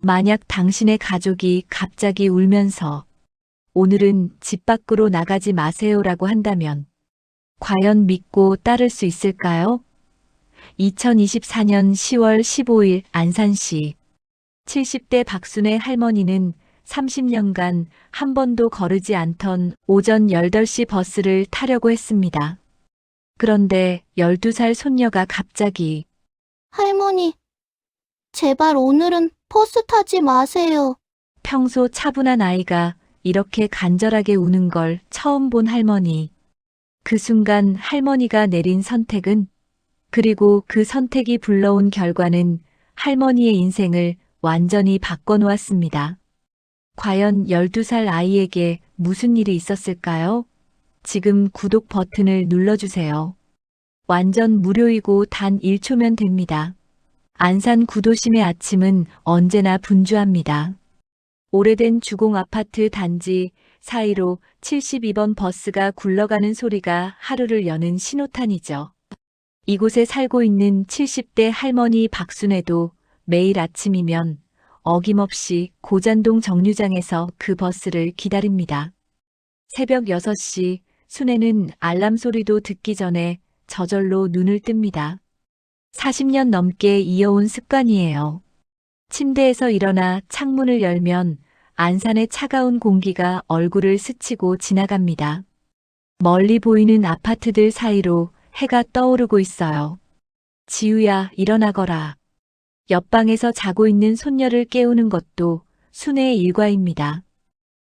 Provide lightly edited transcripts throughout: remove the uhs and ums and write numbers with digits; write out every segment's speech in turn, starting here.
만약 당신의 가족이 갑자기 울면서 오늘은 집 밖으로 나가지 마세요라고 한다면 과연 믿고 따를 수 있을까요? 2024년 10월 15일 안산시 70대 박순애 할머니는 30년간 한 번도 거르지 않던 오전 8시 버스를 타려고 했습니다. 그런데 12살 손녀가 갑자기 할머니, 제발 오늘은 버스 타지 마세요. 평소 차분한 아이가 이렇게 간절하게 우는 걸 처음 본 할머니. 그 순간 할머니가 내린 선택은, 그리고 그 선택이 불러온 결과는 할머니의 인생을 완전히 바꿔놓았습니다. 과연 12살 아이에게 무슨 일이 있었을까요? 지금 구독 버튼을 눌러주세요. 완전 무료이고 단 1초면 됩니다. 안산 구도심의 아침은 언제나 분주합니다. 오래된 주공 아파트 단지 사이로 72번 버스가 굴러가는 소리가 하루를 여는 신호탄이죠. 이곳에 살고 있는 70대 할머니 박순애도 매일 아침이면 어김없이 고잔동 정류장에서 그 버스를 기다립니다. 새벽 6시 순애는 알람 소리도 듣기 전에 저절로 눈을 뜹니다. 40년 넘게 이어온 습관이에요. 침대에서 일어나 창문을 열면 안산의 차가운 공기가 얼굴을 스치고 지나갑니다. 멀리 보이는 아파트들 사이로 해가 떠오르고 있어요. 지우야, 일어나거라. 옆방에서 자고 있는 손녀를 깨우는 것도 순애의 일과입니다.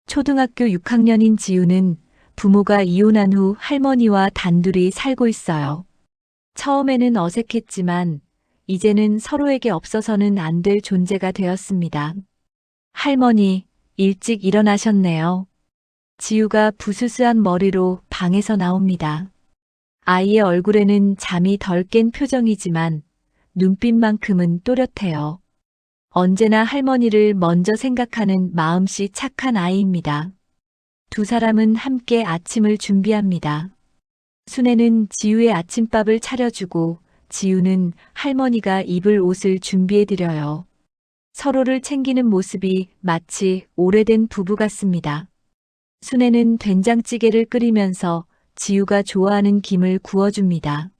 초등학교 6학년인 지우는 부모가 이혼한 후 할머니와 단둘이 살고 있어요. 처음에는 어색했지만 이제는 서로에게 없어서는 안 될 존재가 되었습니다. 할머니, 일찍 일어나셨네요. 지우가 부스스한 머리로 방에서 나옵니다. 아이의 얼굴에는 잠이 덜 깬 표정이지만 눈빛만큼은 또렷해요. 언제나 할머니를 먼저 생각하는 마음씨 착한 아이입니다. 두 사람은 함께 아침을 준비합니다. 순애는 지우의 아침밥을 차려주고 지우는 할머니가 입을 옷을 준비해드려요. 서로를 챙기는 모습이 마치 오래된 부부 같습니다. 순애는 된장찌개를 끓이면서 지우가 좋아하는 김을 구워줍니다.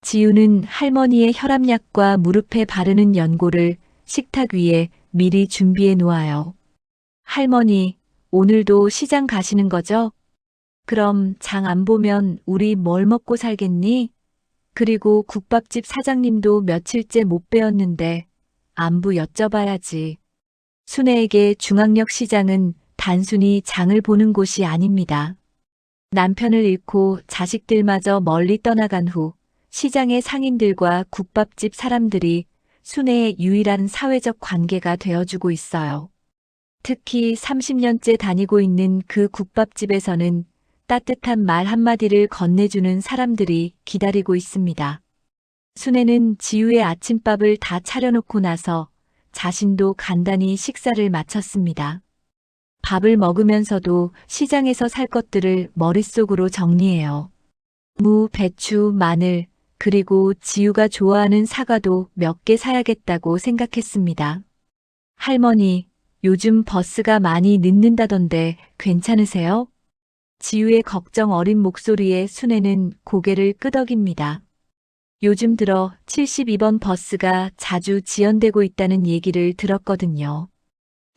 지우는 할머니의 혈압약과 무릎에 바르는 연고를 식탁 위에 미리 준비해 놓아요. 할머니, 오늘도 시장 가시는 거죠? 그럼 장 안 보면 우리 뭘 먹고 살겠니? 그리고 국밥집 사장님도 며칠째 못 뵈었는데 안부 여쭤봐야지. 순애에게 중앙역 시장은 단순히 장을 보는 곳이 아닙니다. 남편을 잃고 자식들마저 멀리 떠나간 후 시장의 상인들과 국밥집 사람들이 순애의 유일한 사회적 관계가 되어주고 있어요. 특히 30년째 다니고 있는 그 국밥집에서는 따뜻한 말 한마디를 건네주는 사람들이 기다리고 있습니다. 순애는 지우의 아침밥을 다 차려놓고 나서 자신도 간단히 식사를 마쳤습니다. 밥을 먹으면서도 시장에서 살 것들을 머릿속으로 정리해요. 무, 배추, 마늘, 그리고 지우가 좋아하는 사과도 몇 개 사야겠다고 생각했습니다. 할머니, 요즘 버스가 많이 늦는다던데 괜찮으세요? 지우의 걱정 어린 목소리에 순애는 고개를 끄덕입니다. 요즘 들어 72번 버스가 자주 지연되고 있다는 얘기를 들었거든요.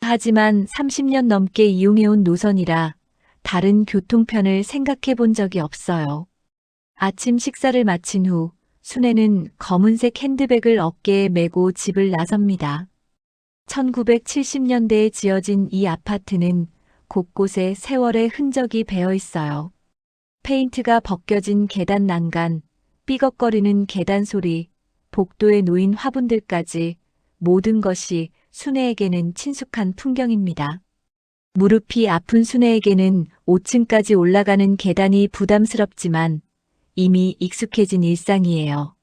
하지만 30년 넘게 이용해온 노선이라 다른 교통편을 생각해 본 적이 없어요. 아침 식사를 마친 후 순애는 검은색 핸드백을 어깨에 메고 집을 나섭니다. 1970년대에 지어진 이 아파트는 곳곳에 세월의 흔적이 배어 있어요. 페인트가 벗겨진 계단 난간, 삐걱거리는 계단 소리, 복도에 놓인 화분들까지 모든 것이 순애에게는 친숙한 풍경입니다. 무릎이 아픈 순애에게는 5층까지 올라가는 계단이 부담스럽지만 이미 익숙해진 일상이에요.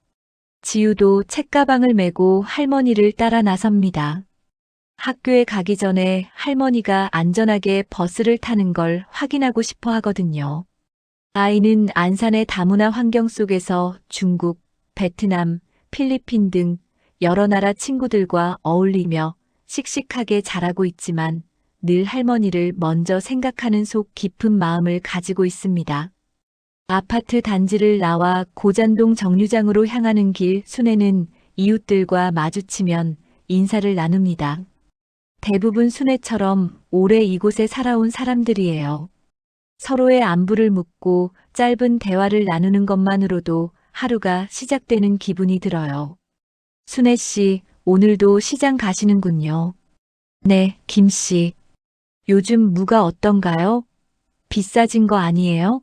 지우도 책가방을 메고 할머니를 따라 나섭니다. 학교에 가기 전에 할머니가 안전하게 버스를 타는 걸 확인하고 싶어 하거든요. 아이는 안산의 다문화 환경 속에서 중국, 베트남, 필리핀 등 여러 나라 친구들과 어울리며 씩씩하게 자라고 있지만 늘 할머니를 먼저 생각하는 속 깊은 마음을 가지고 있습니다. 아파트 단지를 나와 고잔동 정류장으로 향하는 길 순애는 이웃들과 마주치면 인사를 나눕니다. 대부분 순애처럼 오래 이곳에 살아온 사람들이에요. 서로의 안부를 묻고 짧은 대화를 나누는 것만으로도 하루가 시작되는 기분이 들어요. 순애 씨, 오늘도 시장 가시는군요. 네, 김 씨. 요즘 무가 어떤가요? 비싸진 거 아니에요?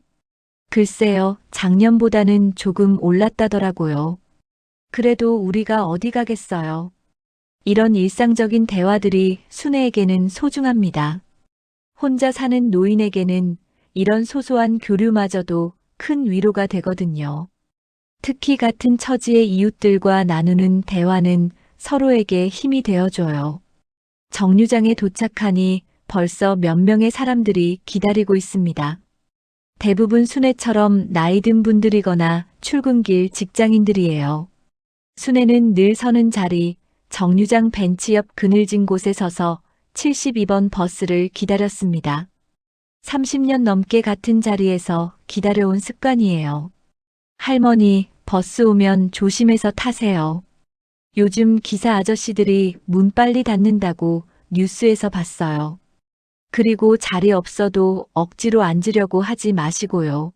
글쎄요, 작년보다는 조금 올랐다더라고요. 그래도 우리가 어디 가겠어요. 이런 일상적인 대화들이 순애에게는 소중합니다. 혼자 사는 노인에게는 이런 소소한 교류마저도 큰 위로가 되거든요. 특히 같은 처지의 이웃들과 나누는 대화는 서로에게 힘이 되어줘요. 정류장에 도착하니 벌써 몇 명의 사람들이 기다리고 있습니다. 대부분 순애처럼 나이 든 분들이거나 출근길 직장인들이에요. 순애는 늘 서는 자리, 정류장 벤치 옆 그늘진 곳에 서서 72번 버스를 기다렸습니다. 30년 넘게 같은 자리에서 기다려온 습관이에요. 할머니, 버스 오면 조심해서 타세요. 요즘 기사 아저씨들이 문 빨리 닫는다고 뉴스에서 봤어요. 그리고 자리 없어도 억지로 앉으려고 하지 마시고요.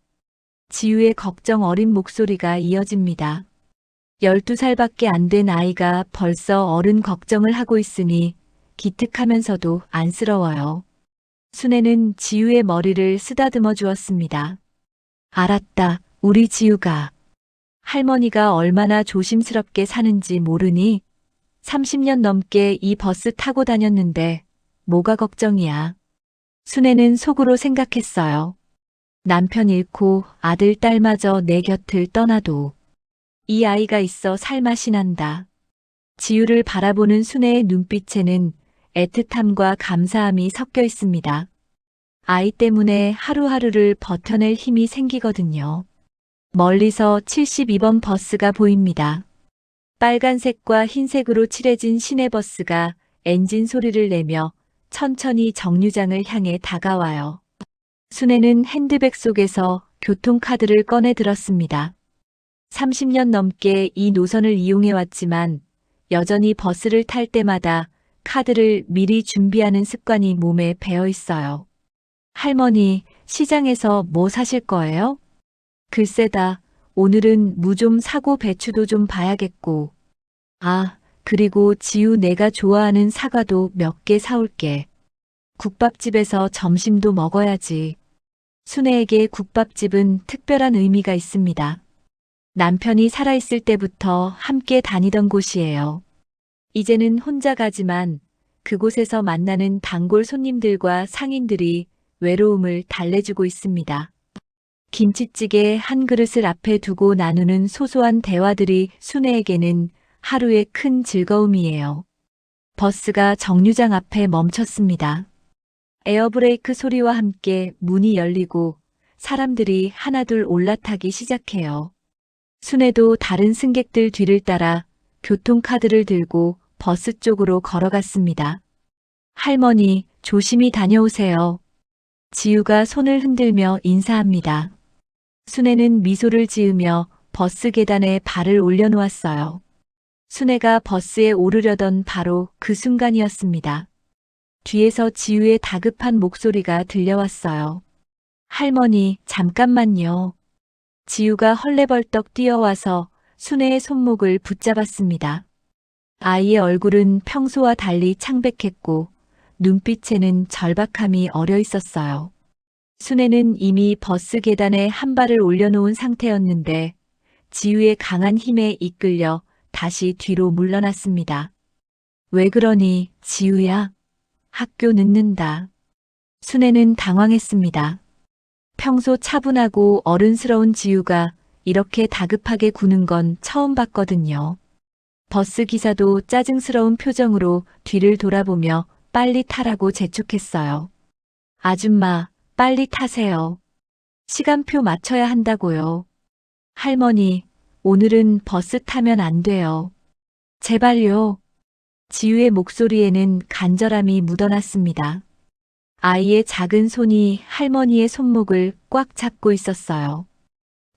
지우의 걱정 어린 목소리가 이어집니다. 12살밖에 안 된 아이가 벌써 어른 걱정을 하고 있으니 기특하면서도 안쓰러워요. 순애는 지우의 머리를 쓰다듬어 주었습니다. 알았다, 우리 지우가. 할머니가 얼마나 조심스럽게 사는지 모르니? 30년 넘게 이 버스 타고 다녔는데 뭐가 걱정이야. 순애는 속으로 생각했어요. 남편 잃고 아들 딸마저 내 곁을 떠나도 이 아이가 있어 살맛이 난다. 지우를 바라보는 순애의 눈빛에는 애틋함과 감사함이 섞여 있습니다. 아이 때문에 하루하루를 버텨낼 힘이 생기거든요. 멀리서 72번 버스가 보입니다. 빨간색과 흰색으로 칠해진 시내버스가 엔진 소리를 내며 천천히 정류장을 향해 다가와요. 순애는 핸드백 속에서 교통카드를 꺼내 들었습니다. 30년 넘게 이 노선을 이용해왔지만 여전히 버스를 탈 때마다 카드를 미리 준비하는 습관이 몸에 배어 있어요. 할머니, 시장에서 뭐 사실 거예요? 글쎄다, 오늘은 무 좀 사고 배추도 좀 봐야겠고. 아, 그리고 지우 내가 좋아하는 사과도 몇 개 사올게. 국밥집에서 점심도 먹어야지. 순애에게 국밥집은 특별한 의미가 있습니다. 남편이 살아있을 때부터 함께 다니던 곳이에요. 이제는 혼자 가지만 그곳에서 만나는 단골 손님들과 상인들이 외로움을 달래주고 있습니다. 김치찌개 한 그릇을 앞에 두고 나누는 소소한 대화들이 순애에게는 하루의 큰 즐거움이에요. 버스가 정류장 앞에 멈췄습니다. 에어브레이크 소리와 함께 문이 열리고 사람들이 하나둘 올라타기 시작해요. 순애도 다른 승객들 뒤를 따라 교통카드를 들고 버스 쪽으로 걸어갔습니다. 할머니, 조심히 다녀오세요. 지우가 손을 흔들며 인사합니다. 순애는 미소를 지으며 버스 계단에 발을 올려놓았어요. 순애가 버스에 오르려던 바로 그 순간이었습니다. 뒤에서 지우의 다급한 목소리가 들려왔어요. 할머니, 잠깐만요. 지우가 헐레벌떡 뛰어와서 순애의 손목을 붙잡았습니다. 아이의 얼굴은 평소와 달리 창백했고 눈빛에는 절박함이 어려 있었어요. 순애는 이미 버스 계단에 한 발을 올려놓은 상태였는데 지우의 강한 힘에 이끌려 다시 뒤로 물러났습니다. 왜 그러니, 지우야? 학교 늦는다. 순애는 당황했습니다. 평소 차분하고 어른스러운 지우가 이렇게 다급하게 구는 건 처음 봤거든요. 버스 기사도 짜증스러운 표정으로 뒤를 돌아보며 빨리 타라고 재촉했어요. 아줌마, 빨리 타세요. 시간표 맞춰야 한다고요. 할머니, 오늘은 버스 타면 안 돼요. 제발요. 지우의 목소리에는 간절함이 묻어났습니다. 아이의 작은 손이 할머니의 손목을 꽉 잡고 있었어요.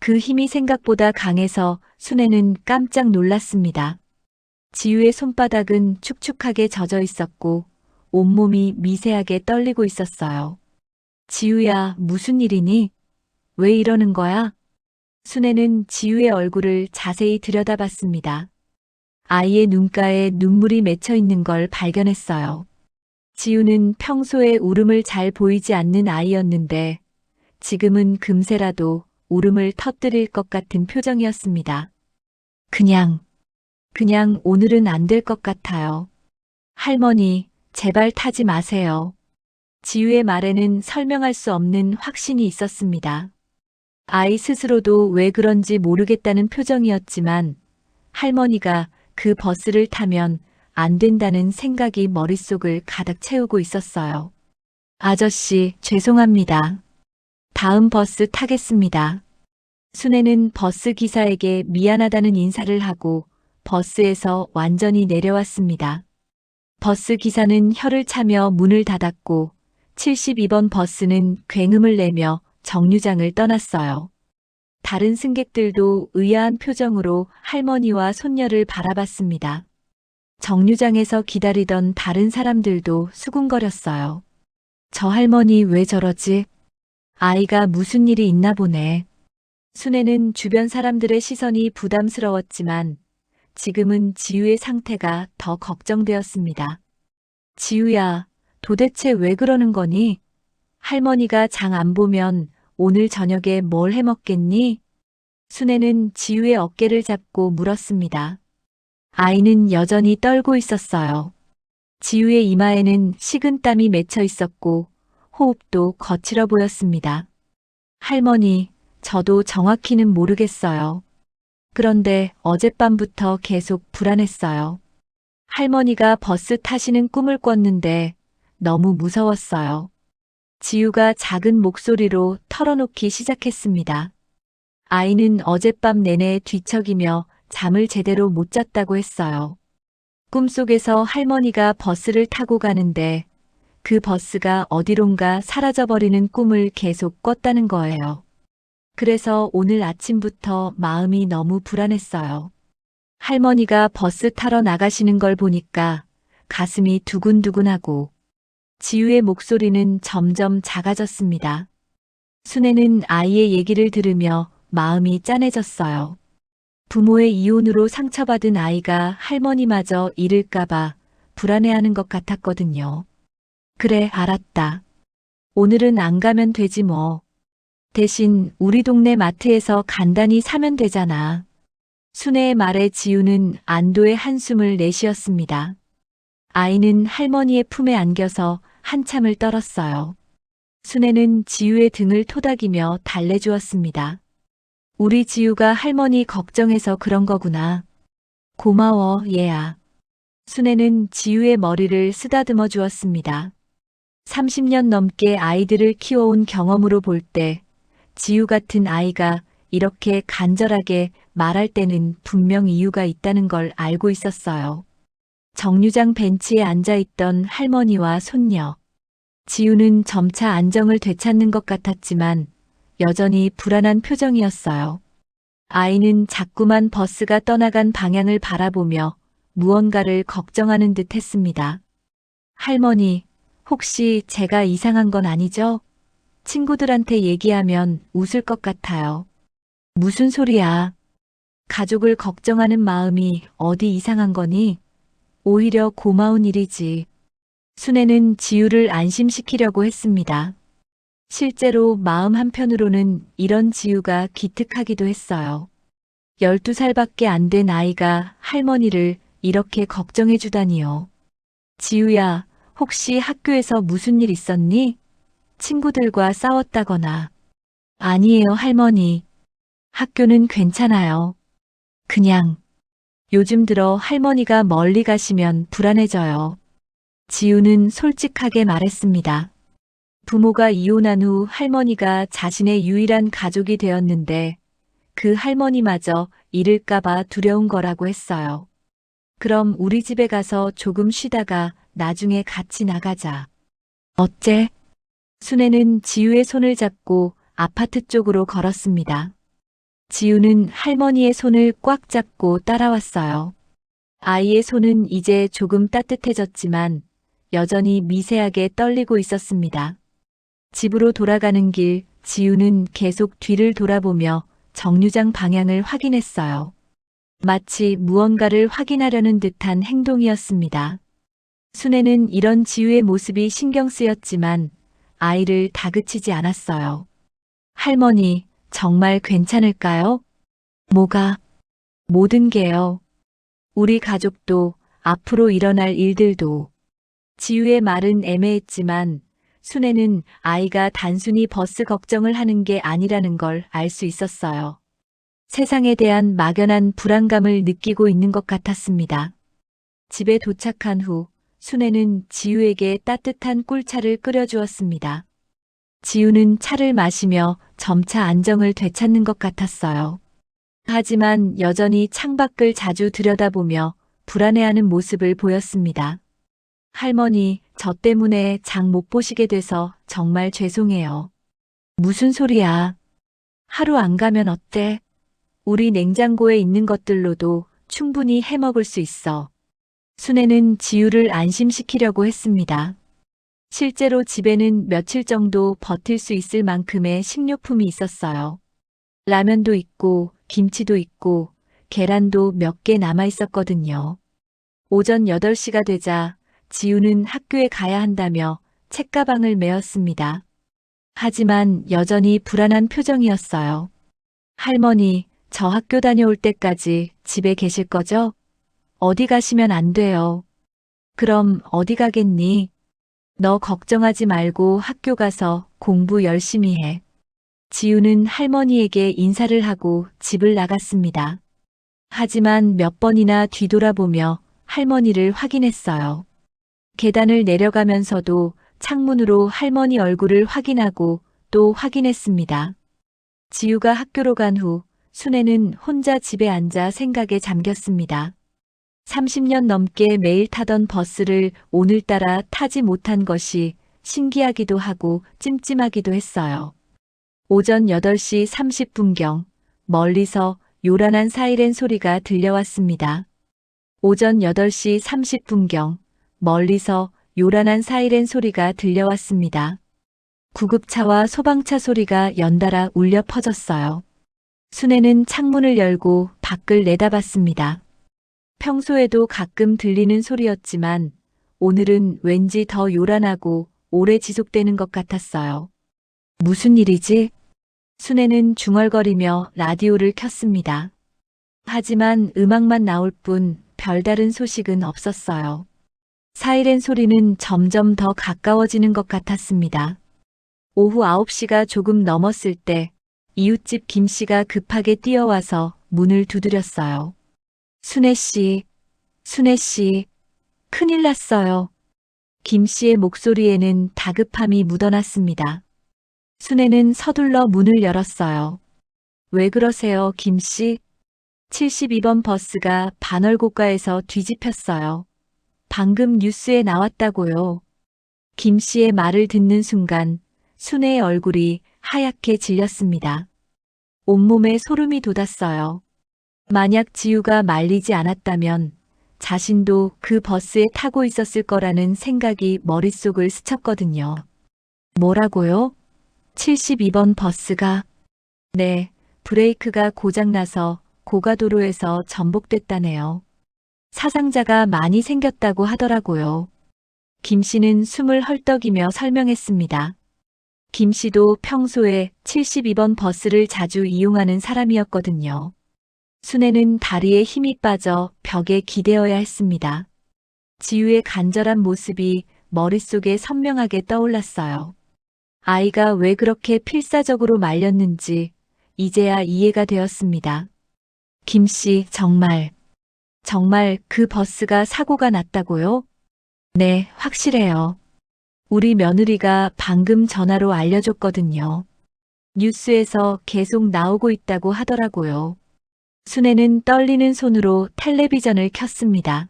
그 힘이 생각보다 강해서 순애는 깜짝 놀랐습니다. 지우의 손바닥은 축축하게 젖어 있었고 온몸이 미세하게 떨리고 있었어요. 지우야, 무슨 일이니? 왜 이러는 거야? 순애는 지우의 얼굴을 자세히 들여다봤습니다. 아이의 눈가에 눈물이 맺혀 있는 걸 발견했어요. 지우는 평소에 울음을 잘 보이지 않는 아이였는데 지금은 금세라도 울음을 터뜨릴 것 같은 표정이었습니다. 그냥 오늘은 안 될 것 같아요. 할머니, 제발 타지 마세요. 지우의 말에는 설명할 수 없는 확신이 있었습니다. 아이 스스로도 왜 그런지 모르겠다는 표정이었지만 할머니가 그 버스를 타면 안 된다는 생각이 머릿속을 가득 채우고 있었어요. 아저씨, 죄송합니다. 다음 버스 타겠습니다. 순애는 버스 기사에게 미안하다는 인사를 하고 버스에서 완전히 내려왔습니다. 버스 기사는 혀를 차며 문을 닫았고 72번 버스는 굉음을 내며 정류장을 떠났어요. 다른 승객들도 의아한 표정으로 할머니와 손녀를 바라봤습니다. 정류장에서 기다리던 다른 사람들도 수군거렸어요. 저 할머니 왜 저러지? 아이가 무슨 일이 있나 보네. 순애는 주변 사람들의 시선이 부담스러웠지만 지금은 지우의 상태가 더 걱정되었습니다. 지우야, 도대체 왜 그러는 거니? 할머니가 장 안 보면 오늘 저녁에 뭘 해 먹겠니? 순애는 지우의 어깨를 잡고 물었습니다. 아이는 여전히 떨고 있었어요. 지우의 이마에는 식은땀이 맺혀 있었고 호흡도 거칠어 보였습니다. 할머니, 저도 정확히는 모르겠어요. 그런데 어젯밤부터 계속 불안했어요. 할머니가 버스 타시는 꿈을 꿨는데 너무 무서웠어요. 지우가 작은 목소리로 털어놓기 시작했습니다. 아이는 어젯밤 내내 뒤척이며 잠을 제대로 못 잤다고 했어요. 꿈속에서 할머니가 버스를 타고 가는데 그 버스가 어디론가 사라져버리는 꿈을 계속 꿨다는 거예요. 그래서 오늘 아침부터 마음이 너무 불안했어요. 할머니가 버스 타러 나가시는 걸 보니까 가슴이 두근두근하고 지우의 목소리는 점점 작아졌습니다. 순애는 아이의 얘기를 들으며 마음이 짠해졌어요. 부모의 이혼으로 상처받은 아이가 할머니마저 잃을까봐 불안해하는 것 같았거든요. 그래, 알았다. 오늘은 안 가면 되지 뭐. 대신 우리 동네 마트에서 간단히 사면 되잖아. 순애의 말에 지우는 안도의 한숨을 내쉬었습니다. 아이는 할머니의 품에 안겨서 한참을 떨었어요. 순애는 지우의 등을 토닥이며 달래주었습니다. 우리 지우가 할머니 걱정해서 그런 거구나. 고마워, 얘야. 순애는 지우의 머리를 쓰다듬어 주었습니다. 30년 넘게 아이들을 키워온 경험으로 볼 때 지우 같은 아이가 이렇게 간절하게 말할 때는 분명 이유가 있다는 걸 알고 있었어요. 정류장 벤치에 앉아있던 할머니와 손녀. 지우는 점차 안정을 되찾는 것 같았지만 여전히 불안한 표정이었어요. 아이는 자꾸만 버스가 떠나간 방향을 바라보며 무언가를 걱정하는 듯 했습니다. 할머니, 혹시 제가 이상한 건 아니죠? 친구들한테 얘기하면 웃을 것 같아요. 무슨 소리야? 가족을 걱정하는 마음이 어디 이상한 거니? 오히려 고마운 일이지. 순애는 지우를 안심시키려고 했습니다. 실제로 마음 한편으로는 이런 지우가 기특하기도 했어요. 12살밖에 안 된 아이가 할머니를 이렇게 걱정해 주다니요. 지우야, 혹시 학교에서 무슨 일 있었니? 친구들과 싸웠다거나. 아니에요, 할머니. 학교는 괜찮아요. 그냥 요즘 들어 할머니가 멀리 가시면 불안해져요. 지우는 솔직하게 말했습니다. 부모가 이혼한 후 할머니가 자신의 유일한 가족이 되었는데 그 할머니마저 잃을까봐 두려운 거라고 했어요. 그럼 우리 집에 가서 조금 쉬다가 나중에 같이 나가자. 어째? 순애는 지우의 손을 잡고 아파트 쪽으로 걸었습니다. 지우는 할머니의 손을 꽉 잡고 따라왔어요. 아이의 손은 이제 조금 따뜻해졌지만 여전히 미세하게 떨리고 있었습니다. 집으로 돌아가는 길, 지우는 계속 뒤를 돌아보며 정류장 방향을 확인했어요. 마치 무언가를 확인하려는 듯한 행동이었습니다. 순애는 이런 지우의 모습이 신경 쓰였지만 아이를 다그치지 않았어요. 할머니, 정말 괜찮을까요? 뭐가? 모든 게요. 우리 가족도, 앞으로 일어날 일들도. 지우의 말은 애매했지만 순애는 아이가 단순히 버스 걱정을 하는 게 아니라는 걸 알 수 있었어요. 세상에 대한 막연한 불안감을 느끼고 있는 것 같았습니다. 집에 도착한 후 순애는 지우에게 따뜻한 꿀차를 끓여주었습니다. 지우는 차를 마시며 점차 안정을 되찾는 것 같았어요. 하지만 여전히 창밖을 자주 들여다보며 불안해하는 모습을 보였습니다. 할머니, 저 때문에 장 못 보시게 돼서 정말 죄송해요. 무슨 소리야? 하루 안 가면 어때? 우리 냉장고에 있는 것들로도 충분히 해먹을 수 있어. 순애는 지우를 안심시키려고 했습니다. 실제로 집에는 며칠 정도 버틸 수 있을 만큼의 식료품이 있었어요. 라면도 있고, 김치도 있고, 계란도 몇 개 남아 있었거든요. 오전 8시가 되자 지우는 학교에 가야 한다며 책가방을 메었습니다. 하지만 여전히 불안한 표정이었어요. 할머니, 저 학교 다녀올 때까지 집에 계실 거죠? 어디 가시면 안 돼요. 그럼 어디 가겠니? 너 걱정하지 말고 학교 가서 공부 열심히 해. 지우는 할머니에게 인사를 하고 집을 나갔습니다. 하지만 몇 번이나 뒤돌아보며 할머니를 확인했어요. 계단을 내려가면서도 창문으로 할머니 얼굴을 확인하고 또 확인했습니다. 지우가 학교로 간 후 순애는 혼자 집에 앉아 생각에 잠겼습니다. 30년 넘게 매일 타던 버스를 오늘따라 타지 못한 것이 신기하기도 하고 찜찜하기도 했어요. 오전 8시 30분경 멀리서 요란한 사이렌 소리가 들려왔습니다. 오전 8시 30분경 멀리서 요란한 사이렌 소리가 들려왔습니다. 구급차와 소방차 소리가 연달아 울려 퍼졌어요. 순애는 창문을 열고 밖을 내다봤습니다. 평소에도 가끔 들리는 소리였지만 오늘은 왠지 더 요란하고 오래 지속되는 것 같았어요. 무슨 일이지? 순애는 중얼거리며 라디오를 켰습니다. 하지만 음악만 나올 뿐 별다른 소식은 없었어요. 사이렌 소리는 점점 더 가까워지는 것 같았습니다. 오후 9시가 조금 넘었을 때 이웃집 김 씨가 급하게 뛰어와서 문을 두드렸어요. 순애 씨, 순애 씨, 큰일 났어요. 김 씨의 목소리에는 다급함이 묻어났습니다. 순애는 서둘러 문을 열었어요. 왜 그러세요, 김 씨? 72번 버스가 반월고가에서 뒤집혔어요. 방금 뉴스에 나왔다고요. 김 씨의 말을 듣는 순간 순애의 얼굴이 하얗게 질렸습니다. 온몸에 소름이 돋았어요. 만약 지우가 말리지 않았다면 자신도 그 버스에 타고 있었을 거라는 생각이 머릿속을 스쳤거든요. 뭐라고요? 72번 버스가? 네, 브레이크가 고장나서 고가도로에서 전복됐다네요. 사상자가 많이 생겼다고 하더라고요. 김 씨는 숨을 헐떡이며 설명했습니다. 김 씨도 평소에 72번 버스를 자주 이용하는 사람이었거든요. 순애는 다리에 힘이 빠져 벽에 기대어야 했습니다. 지우의 간절한 모습이 머릿속에 선명하게 떠올랐어요. 아이가 왜 그렇게 필사적으로 말렸는지 이제야 이해가 되었습니다. 김 씨, 정말 그 버스가 사고가 났다고요? 네, 확실해요. 우리 며느리가 방금 전화로 알려줬거든요. 뉴스에서 계속 나오고 있다고 하더라고요. 순애는 떨리는 손으로 텔레비전을 켰습니다.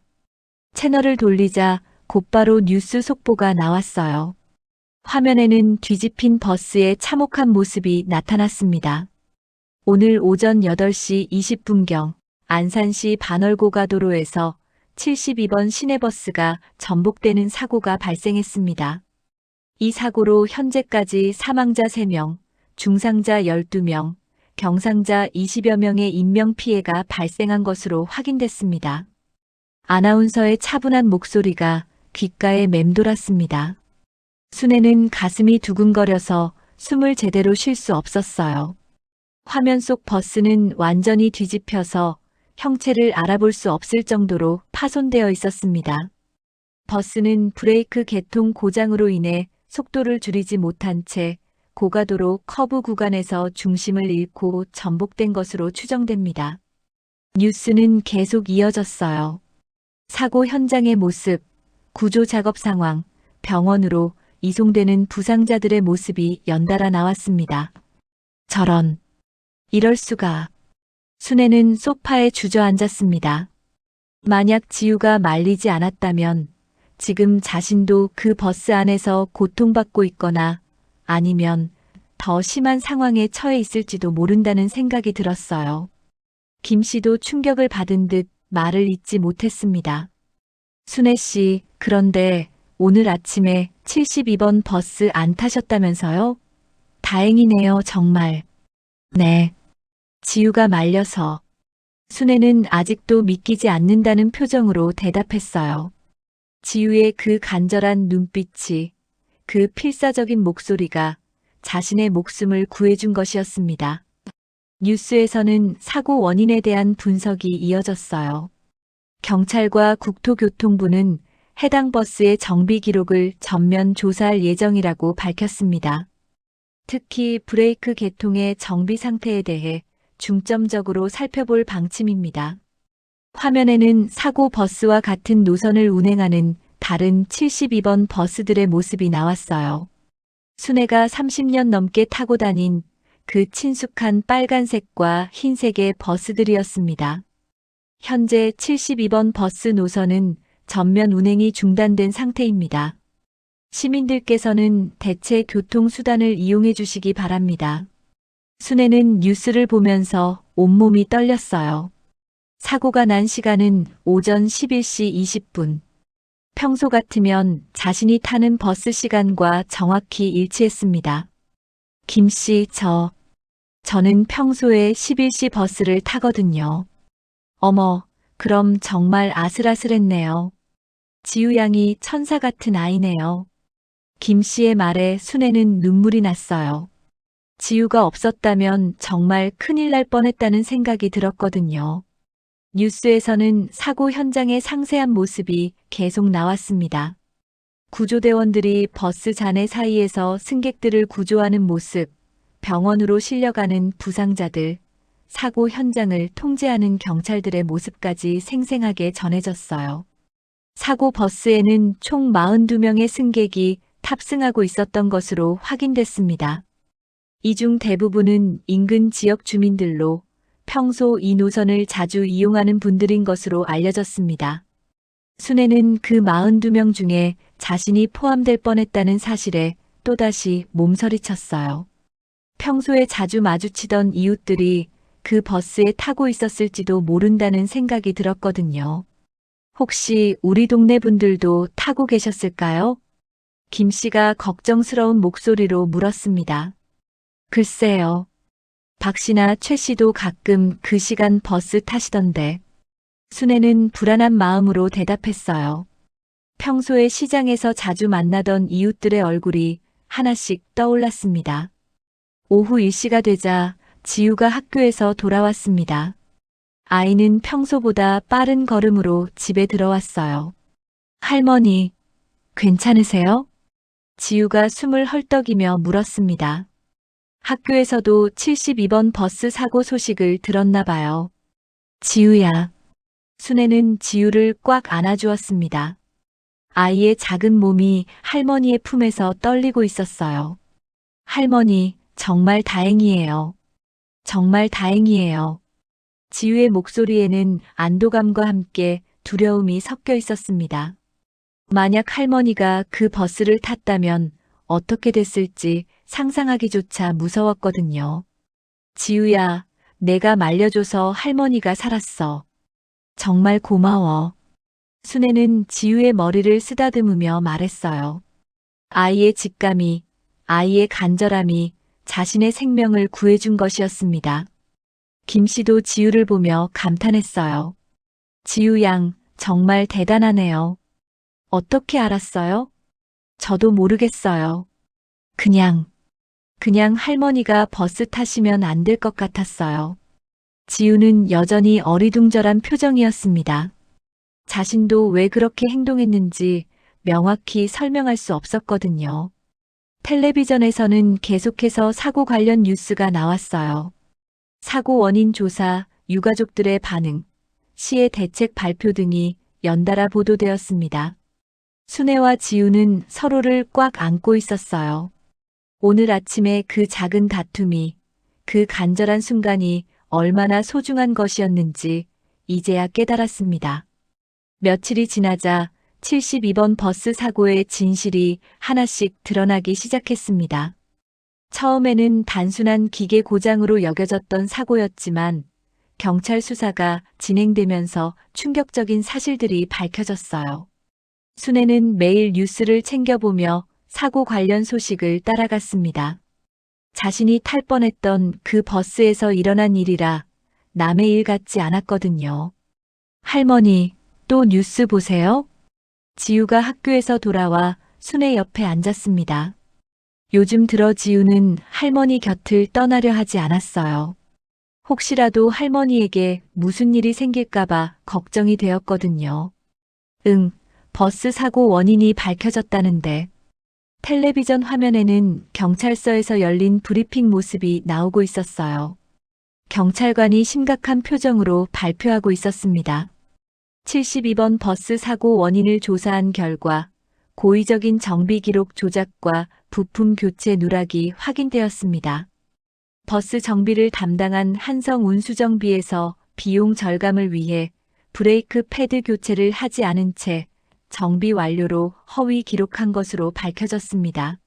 채널을 돌리자 곧바로 뉴스 속보가 나왔어요. 화면에는 뒤집힌 버스의 참혹한 모습이 나타났습니다. 오늘 오전 8시 20분경 안산시 반월고가도로에서 72번 시내버스가 전복되는 사고가 발생했습니다. 이 사고로 현재까지 사망자 3명, 중상자 12명, 경상자 20여 명의 인명피해가 발생한 것으로 확인됐습니다. 아나운서의 차분한 목소리가 귓가에 맴돌았습니다. 순애는 가슴이 두근거려서 숨을 제대로 쉴 수 없었어요. 화면 속 버스는 완전히 뒤집혀서 형체를 알아볼 수 없을 정도로 파손되어 있었습니다. 버스는 브레이크 개통 고장으로 인해 속도를 줄이지 못한 채 고가도로 커브 구간에서 중심을 잃고 전복된 것으로 추정됩니다. 뉴스는 계속 이어졌어요. 사고 현장의 모습, 구조 작업 상황, 병원으로 이송되는 부상자들의 모습이 연달아 나왔습니다. 저런, 이럴 수가. 순애는 소파에 주저앉았습니다. 만약 지우가 말리지 않았다면 지금 자신도 그 버스 안에서 고통받고 있거나 아니면 더 심한 상황에 처해 있을지도 모른다는 생각이 들었어요. 김 씨도 충격을 받은 듯 말을 잇지 못했습니다. 순애 씨, 그런데 오늘 아침에 72번 버스 안 타셨다면서요? 다행이네요, 정말. 네. 지우가 말려서. 순애는 아직도 믿기지 않는다는 표정으로 대답했어요. 지우의 그 간절한 눈빛이, 그 필사적인 목소리가 자신의 목숨을 구해준 것이었습니다. 뉴스에서는 사고 원인에 대한 분석이 이어졌어요. 경찰과 국토교통부는 해당 버스의 정비 기록을 전면 조사할 예정이라고 밝혔습니다. 특히 브레이크 계통의 정비 상태에 대해 중점적으로 살펴볼 방침입니다. 화면에는 사고 버스와 같은 노선을 운행하는 다른 72번 버스들의 모습이 나왔어요. 순애가 30년 넘게 타고 다닌 그 친숙한 빨간색과 흰색의 버스들이었습니다. 현재 72번 버스 노선은 전면 운행이 중단된 상태입니다. 시민들께서는 대체 교통수단을 이용해 주시기 바랍니다. 순애는 뉴스를 보면서 온몸이 떨렸어요. 사고가 난 시간은 오전 11시 20분. 평소 같으면 자신이 타는 버스 시간과 정확히 일치했습니다. 김 씨, 저는 평소에 11시 버스를 타거든요. 어머, 그럼 정말 아슬아슬했네요. 지우 양이 천사 같은 아이네요. 김 씨의 말에 순애는 눈물이 났어요. 지우가 없었다면 정말 큰일 날 뻔했다는 생각이 들었거든요. 뉴스에서는 사고 현장의 상세한 모습이 계속 나왔습니다. 구조대원들이 버스 잔해 사이에서 승객들을 구조하는 모습, 병원으로 실려가는 부상자들, 사고 현장을 통제하는 경찰들의 모습까지 생생하게 전해졌어요. 사고 버스에는 총 42명의 승객이 탑승하고 있었던 것으로 확인됐습니다. 이 중 대부분은 인근 지역 주민들로 평소 이 노선을 자주 이용하는 분들인 것으로 알려졌습니다. 순애는 그 42명 중에 자신이 포함될 뻔했다는 사실에 또다시 몸서리쳤어요. 평소에 자주 마주치던 이웃들이 그 버스에 타고 있었을지도 모른다는 생각이 들었거든요. 혹시 우리 동네 분들도 타고 계셨을까요? 김 씨가 걱정스러운 목소리로 물었습니다. 글쎄요. 박 씨나 최 씨도 가끔 그 시간 버스 타시던데. 순애는 불안한 마음으로 대답했어요. 평소에 시장에서 자주 만나던 이웃들의 얼굴이 하나씩 떠올랐습니다. 오후 1시가 되자 지우가 학교에서 돌아왔습니다. 아이는 평소보다 빠른 걸음으로 집에 들어왔어요. 할머니, 괜찮으세요? 지우가 숨을 헐떡이며 물었습니다. 학교에서도 72번 버스 사고 소식을 들었나 봐요. 지우야. 순애는 지우를 꽉 안아주었습니다. 아이의 작은 몸이 할머니의 품에서 떨리고 있었어요. 할머니, 정말 다행이에요. 정말 다행이에요. 지우의 목소리에는 안도감과 함께 두려움이 섞여 있었습니다. 만약 할머니가 그 버스를 탔다면 어떻게 됐을지 상상하기조차 무서웠거든요. 지우야, 내가 말려줘서 할머니가 살았어. 정말 고마워. 순애는 지우의 머리를 쓰다듬으며 말했어요. 아이의 직감이, 아이의 간절함이 자신의 생명을 구해준 것이었습니다. 김 씨도 지우를 보며 감탄했어요. 지우 양, 정말 대단하네요. 어떻게 알았어요? 저도 모르겠어요. 그냥 할머니가 버스 타시면 안 될 것 같았어요. 지우는 여전히 어리둥절한 표정이었습니다. 자신도 왜 그렇게 행동했는지 명확히 설명할 수 없었거든요. 텔레비전에서는 계속해서 사고 관련 뉴스가 나왔어요. 사고 원인 조사, 유가족들의 반응, 시의 대책 발표 등이 연달아 보도되었습니다. 순애와 지우는 서로를 꽉 안고 있었어요. 오늘 아침에 그 작은 다툼이, 그 간절한 순간이 얼마나 소중한 것이었는지 이제야 깨달았습니다. 며칠이 지나자 72번 버스 사고의 진실이 하나씩 드러나기 시작했습니다. 처음에는 단순한 기계 고장으로 여겨졌던 사고였지만 경찰 수사가 진행되면서 충격적인 사실들이 밝혀졌어요. 순애는 매일 뉴스를 챙겨보며 사고 관련 소식을 따라갔습니다. 자신이 탈 뻔했던 그 버스에서 일어난 일이라 남의 일 같지 않았거든요. 할머니, 또 뉴스 보세요? 지우가 학교에서 돌아와 순애 옆에 앉았습니다. 요즘 들어 지우는 할머니 곁을 떠나려 하지 않았어요. 혹시라도 할머니에게 무슨 일이 생길까봐 걱정이 되었거든요. 버스 사고 원인이 밝혀졌다는데. 텔레비전 화면에는 경찰서에서 열린 브리핑 모습이 나오고 있었어요. 경찰관이 심각한 표정으로 발표하고 있었습니다. 72번 버스 사고 원인을 조사한 결과 고의적인 정비 기록 조작과 부품 교체 누락이 확인되었습니다. 버스 정비를 담당한 한성 운수정비에서 비용 절감을 위해 브레이크 패드 교체를 하지 않은 채 정비 완료로 허위 기록한 것으로 밝혀졌습니다.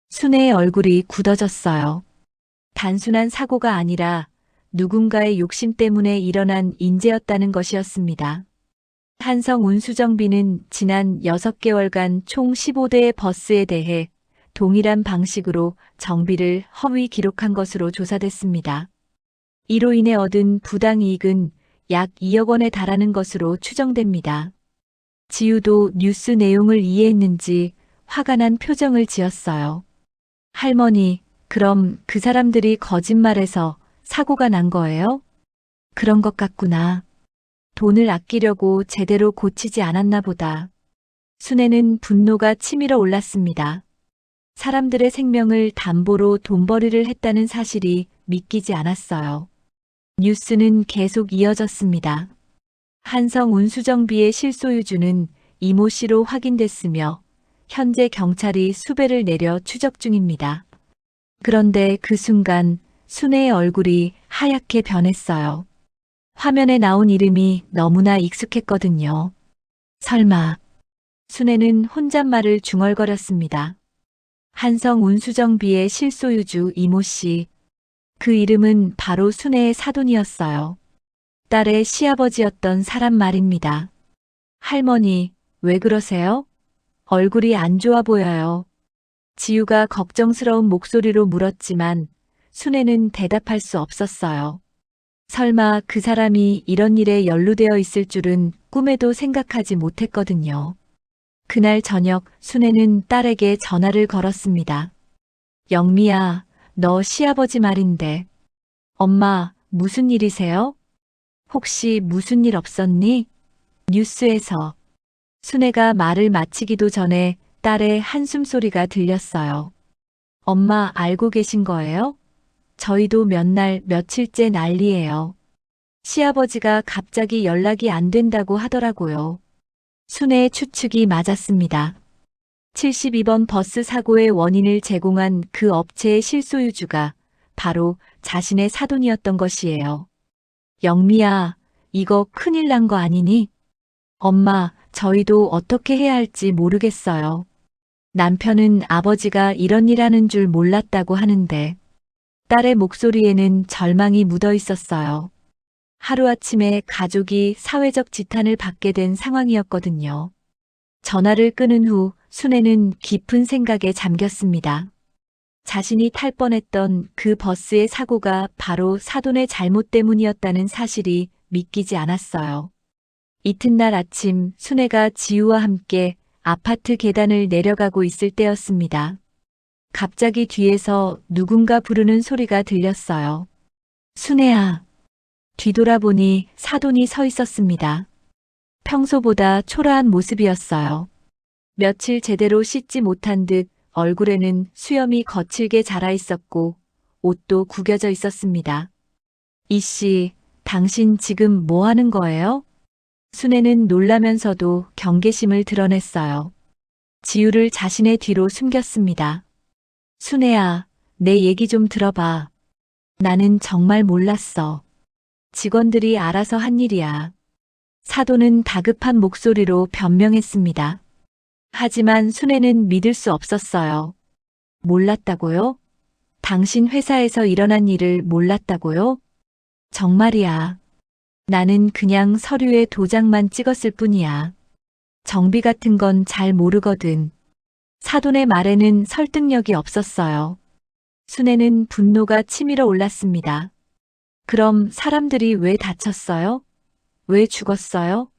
순애의 얼굴이 굳어졌어요. 단순한 사고가 아니라 누군가의 욕심 때문에 일어난 인재였다는 것이었습니다. 한성 운수정비는 지난 6개월간 총 15대의 버스에 대해 동일한 방식으로 정비를 허위 기록한 것으로 조사됐습니다. 이로 인해 얻은 부당이익은 약 2억 원에 달하는 것으로 추정됩니다. 지우도 뉴스 내용을 이해했는지 화가 난 표정을 지었어요. 할머니, 그럼 그 사람들이 거짓말해서 사고가 난 거예요? 그런 것 같구나. 돈을 아끼려고 제대로 고치지 않았나 보다. 순애는 분노가 치밀어 올랐습니다. 사람들의 생명을 담보로 돈벌이를 했다는 사실이 믿기지 않았어요. 뉴스는 계속 이어졌습니다. 한성 운수정비의 실소유주는 이모 씨로 확인됐으며 현재 경찰이 수배를 내려 추적 중입니다. 그런데 그 순간 순애의 얼굴이 하얗게 변했어요. 화면에 나온 이름이 너무나 익숙했거든요. 설마. 순애는 혼잣말을 중얼거렸습니다. 한성 운수정비의 실소유주 이모 씨. 그 이름은 바로 순애의 사돈이었어요. 딸의 시아버지였던 사람 말입니다. 할머니, 왜 그러세요? 얼굴이 안 좋아 보여요. 지우가 걱정스러운 목소리로 물었지만 순애는 대답할 수 없었어요. 설마 그 사람이 이런 일에 연루되어 있을 줄은 꿈에도 생각하지 못했거든요. 그날 저녁 순애는 딸에게 전화를 걸었습니다. 영미야, 너 시아버지 말인데. 엄마, 무슨 일이세요? 혹시 무슨 일 없었니? 뉴스에서. 순애가 말을 마치기도 전에 딸의 한숨 소리가 들렸어요. 엄마 알고 계신 거예요? 저희도 몇 날 며칠째 난리예요. 시아버지가 갑자기 연락이 안 된다고 하더라고요. 순애의 추측이 맞았습니다. 72번 버스 사고의 원인을 제공한 그 업체의 실소유주가 바로 자신의 사돈이었던 것이에요. 영미야, 이거 큰일 난 거 아니니? 엄마, 저희도 어떻게 해야 할지 모르겠어요. 남편은 아버지가 이런 일 하는 줄 몰랐다고 하는데 딸의 목소리에는 절망이 묻어 있었어요. 하루아침에 가족이 사회적 지탄을 받게 된 상황이었거든요. 전화를 끊은 후 순애는 깊은 생각에 잠겼습니다. 자신이 탈 뻔했던 그 버스의 사고가 바로 사돈의 잘못 때문이었다는 사실이 믿기지 않았어요. 이튿날 아침 순애가 지우와 함께 아파트 계단을 내려가고 있을 때였습니다. 갑자기 뒤에서 누군가 부르는 소리가 들렸어요. 순애야. 뒤돌아보니 사돈이 서 있었습니다. 평소보다 초라한 모습이었어요. 며칠 제대로 씻지 못한 듯 얼굴에는 수염이 거칠게 자라 있었고 옷도 구겨져 있었습니다. 이씨, 당신 지금 뭐 하는 거예요? 순애는 놀라면서도 경계심을 드러냈어요. 지우를 자신의 뒤로 숨겼습니다. 순애야, 내 얘기 좀 들어봐. 나는 정말 몰랐어. 직원들이 알아서 한 일이야. 사돈은 다급한 목소리로 변명했습니다. 하지만 순애는 믿을 수 없었어요. 몰랐다고요? 당신 회사에서 일어난 일을 몰랐다고요? 정말이야. 나는 그냥 서류에 도장만 찍었을 뿐이야. 정비 같은 건 잘 모르거든. 사돈의 말에는 설득력이 없었어요. 순애는 분노가 치밀어 올랐습니다. 그럼 사람들이 왜 다쳤어요? 왜 죽었어요?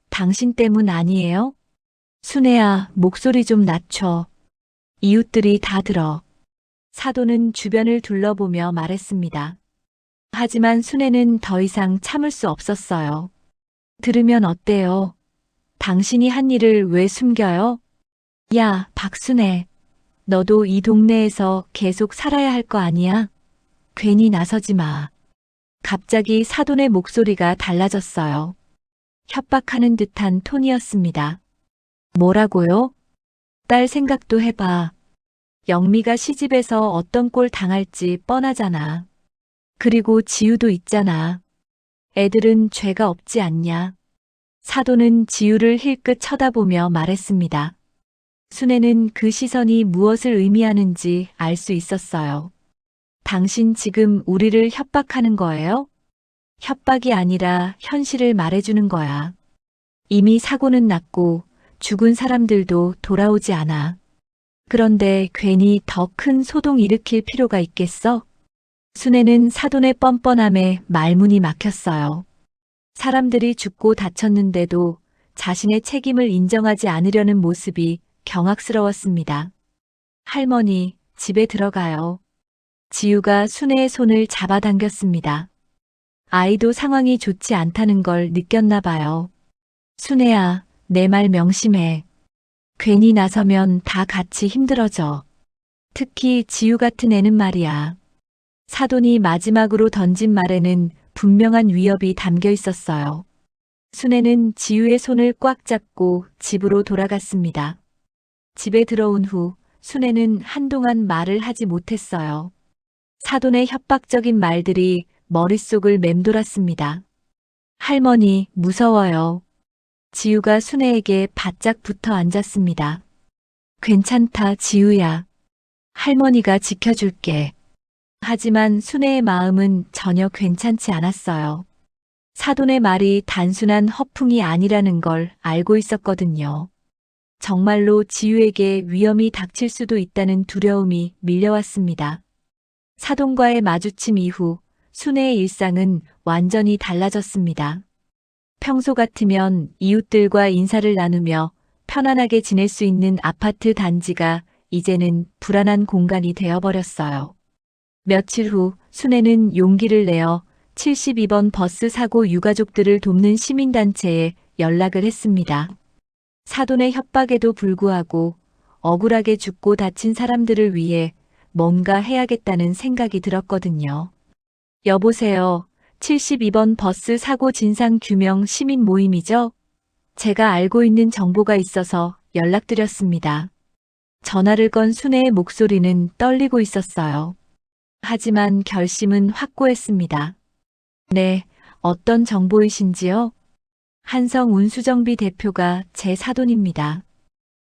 당신 때문 아니에요? 순애야, 목소리 좀 낮춰. 이웃들이 다 들어. 사돈은 주변을 둘러보며 말했습니다. 하지만 순애는 더 이상 참을 수 없었어요. 들으면 어때요? 당신이 한 일을 왜 숨겨요? 야, 박순애. 너도 이 동네에서 계속 살아야 할 거 아니야? 괜히 나서지 마. 갑자기 사돈의 목소리가 달라졌어요. 협박하는 듯한 톤이었습니다. 뭐라고요? 딸 생각도 해봐. 영미가 시집에서 어떤 꼴 당할지 뻔하잖아. 그리고 지우도 있잖아. 애들은 죄가 없지 않냐. 사돈은 지우를 힐끗 쳐다보며 말했습니다. 순애는 그 시선이 무엇을 의미하는지 알 수 있었어요. 당신 지금 우리를 협박하는 거예요? 협박이 아니라 현실을 말해주는 거야. 이미 사고는 났고 죽은 사람들도 돌아오지 않아. 그런데 괜히 더 큰 소동 일으킬 필요가 있겠어? 순애는 사돈의 뻔뻔함에 말문이 막혔어요. 사람들이 죽고 다쳤는데도 자신의 책임을 인정하지 않으려는 모습이 경악스러웠습니다. 할머니, 집에 들어가요. 지우가 순애의 손을 잡아당겼습니다. 아이도 상황이 좋지 않다는 걸 느꼈나 봐요. 순애야, 내 말 명심해. 괜히 나서면 다 같이 힘들어져. 특히 지우 같은 애는 말이야. 사돈이 마지막으로 던진 말에는 분명한 위협이 담겨 있었어요. 순애는 지우의 손을 꽉 잡고 집으로 돌아갔습니다. 집에 들어온 후 순애는 한동안 말을 하지 못했어요. 사돈의 협박적인 말들이 머릿속을 맴돌았습니다. 할머니, 무서워요. 지우가 순애에게 바짝 붙어 앉았습니다. 괜찮다, 지우야. 할머니가 지켜줄게. 하지만 순애의 마음은 전혀 괜찮지 않았어요. 사돈의 말이 단순한 허풍이 아니라는 걸 알고 있었거든요. 정말로 지우에게 위험이 닥칠 수도 있다는 두려움이 밀려왔습니다. 사돈과의 마주침 이후 순애의 일상은 완전히 달라졌습니다. 평소 같으면 이웃들과 인사를 나누며 편안하게 지낼 수 있는 아파트 단지가 이제는 불안한 공간이 되어버렸어요. 며칠 후 순애는 용기를 내어 72번 버스 사고 유가족들을 돕는 시민단체에 연락을 했습니다. 사돈의 협박에도 불구하고 억울하게 죽고 다친 사람들을 위해 뭔가 해야겠다는 생각이 들었거든요. 여보세요. 72번 버스 사고 진상 규명 시민 모임이죠? 제가 알고 있는 정보가 있어서 연락드렸습니다. 전화를 건 순애의 목소리는 떨리고 있었어요. 하지만 결심은 확고했습니다. 네, 어떤 정보이신지요? 한성 운수정비 대표가 제 사돈입니다.